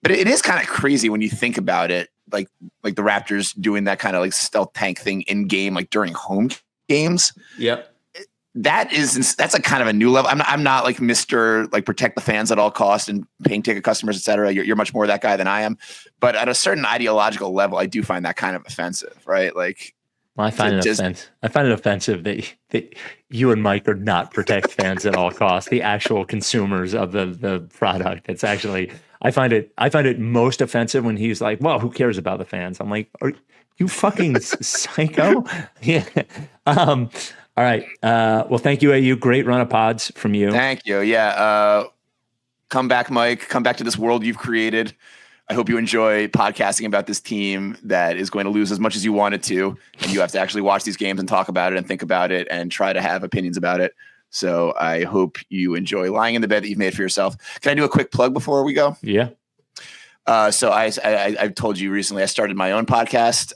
But it is kind of crazy when you think about it, like the Raptors doing that kind of like stealth tank thing in game, like during home games. Yep. That's a kind of a new level. I'm not like Mr. like protect the fans at all costs and paying ticket customers, et cetera. You're much more that guy than I am. But at a certain ideological level, I do find that kind of offensive, right? Like, well, I find it offensive that you and Mike are not protect fans at all costs, the actual consumers of the product. It's actually, I find it most offensive when he's like, well, who cares about the fans? I'm like, are you fucking psycho? Yeah. All right. Well, thank you, AU. Great run of pods from you. Thank you. Yeah. Come back, Mike. Come back to this world you've created. I hope you enjoy podcasting about this team that is going to lose as much as you want it to. And you have to actually watch these games and talk about it and think about it and try to have opinions about it. So I hope you enjoy lying in the bed that you've made for yourself. Can I do a quick plug before we go? Yeah. So I've told you recently, I started my own podcast.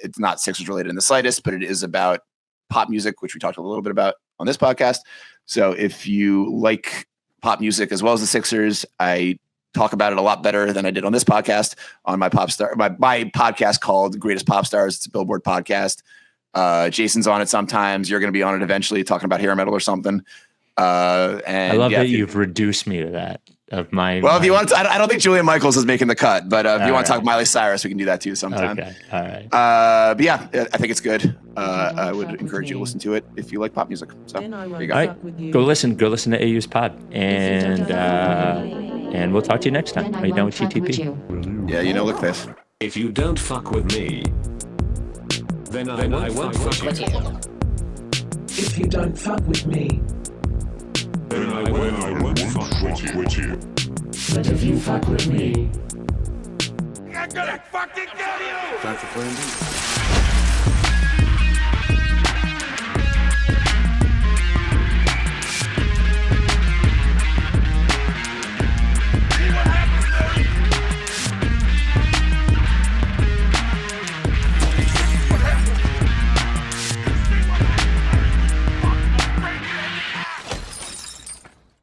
It's not Sixers related in the slightest, but it is about pop music, which we talked a little bit about on this podcast. So if you like pop music as well as the Sixers, I talk about it a lot better than I did on this podcast on my podcast called Greatest Pop Stars. It's a Billboard podcast. Jason's on it sometimes. You're going to be on it eventually talking about hair metal or something. And I love that you've reduced me to that of my. Well, if you want to, I don't think Julian Michaels is making the cut, but if you want to talk Miley Cyrus, we can do that too sometime. Okay. All right. But yeah, I think it's good. I would encourage you to listen to it if you like pop music. So there you go. All right. Go listen to AU's pod and we'll talk to you next time. Are you done with TTP? Yeah, look this. If you don't fuck with me, then I won't fuck with you. If you don't fuck with me, then I won't fuck with you. But if you fuck with me, I'm gonna fucking kill you! Time for plan B.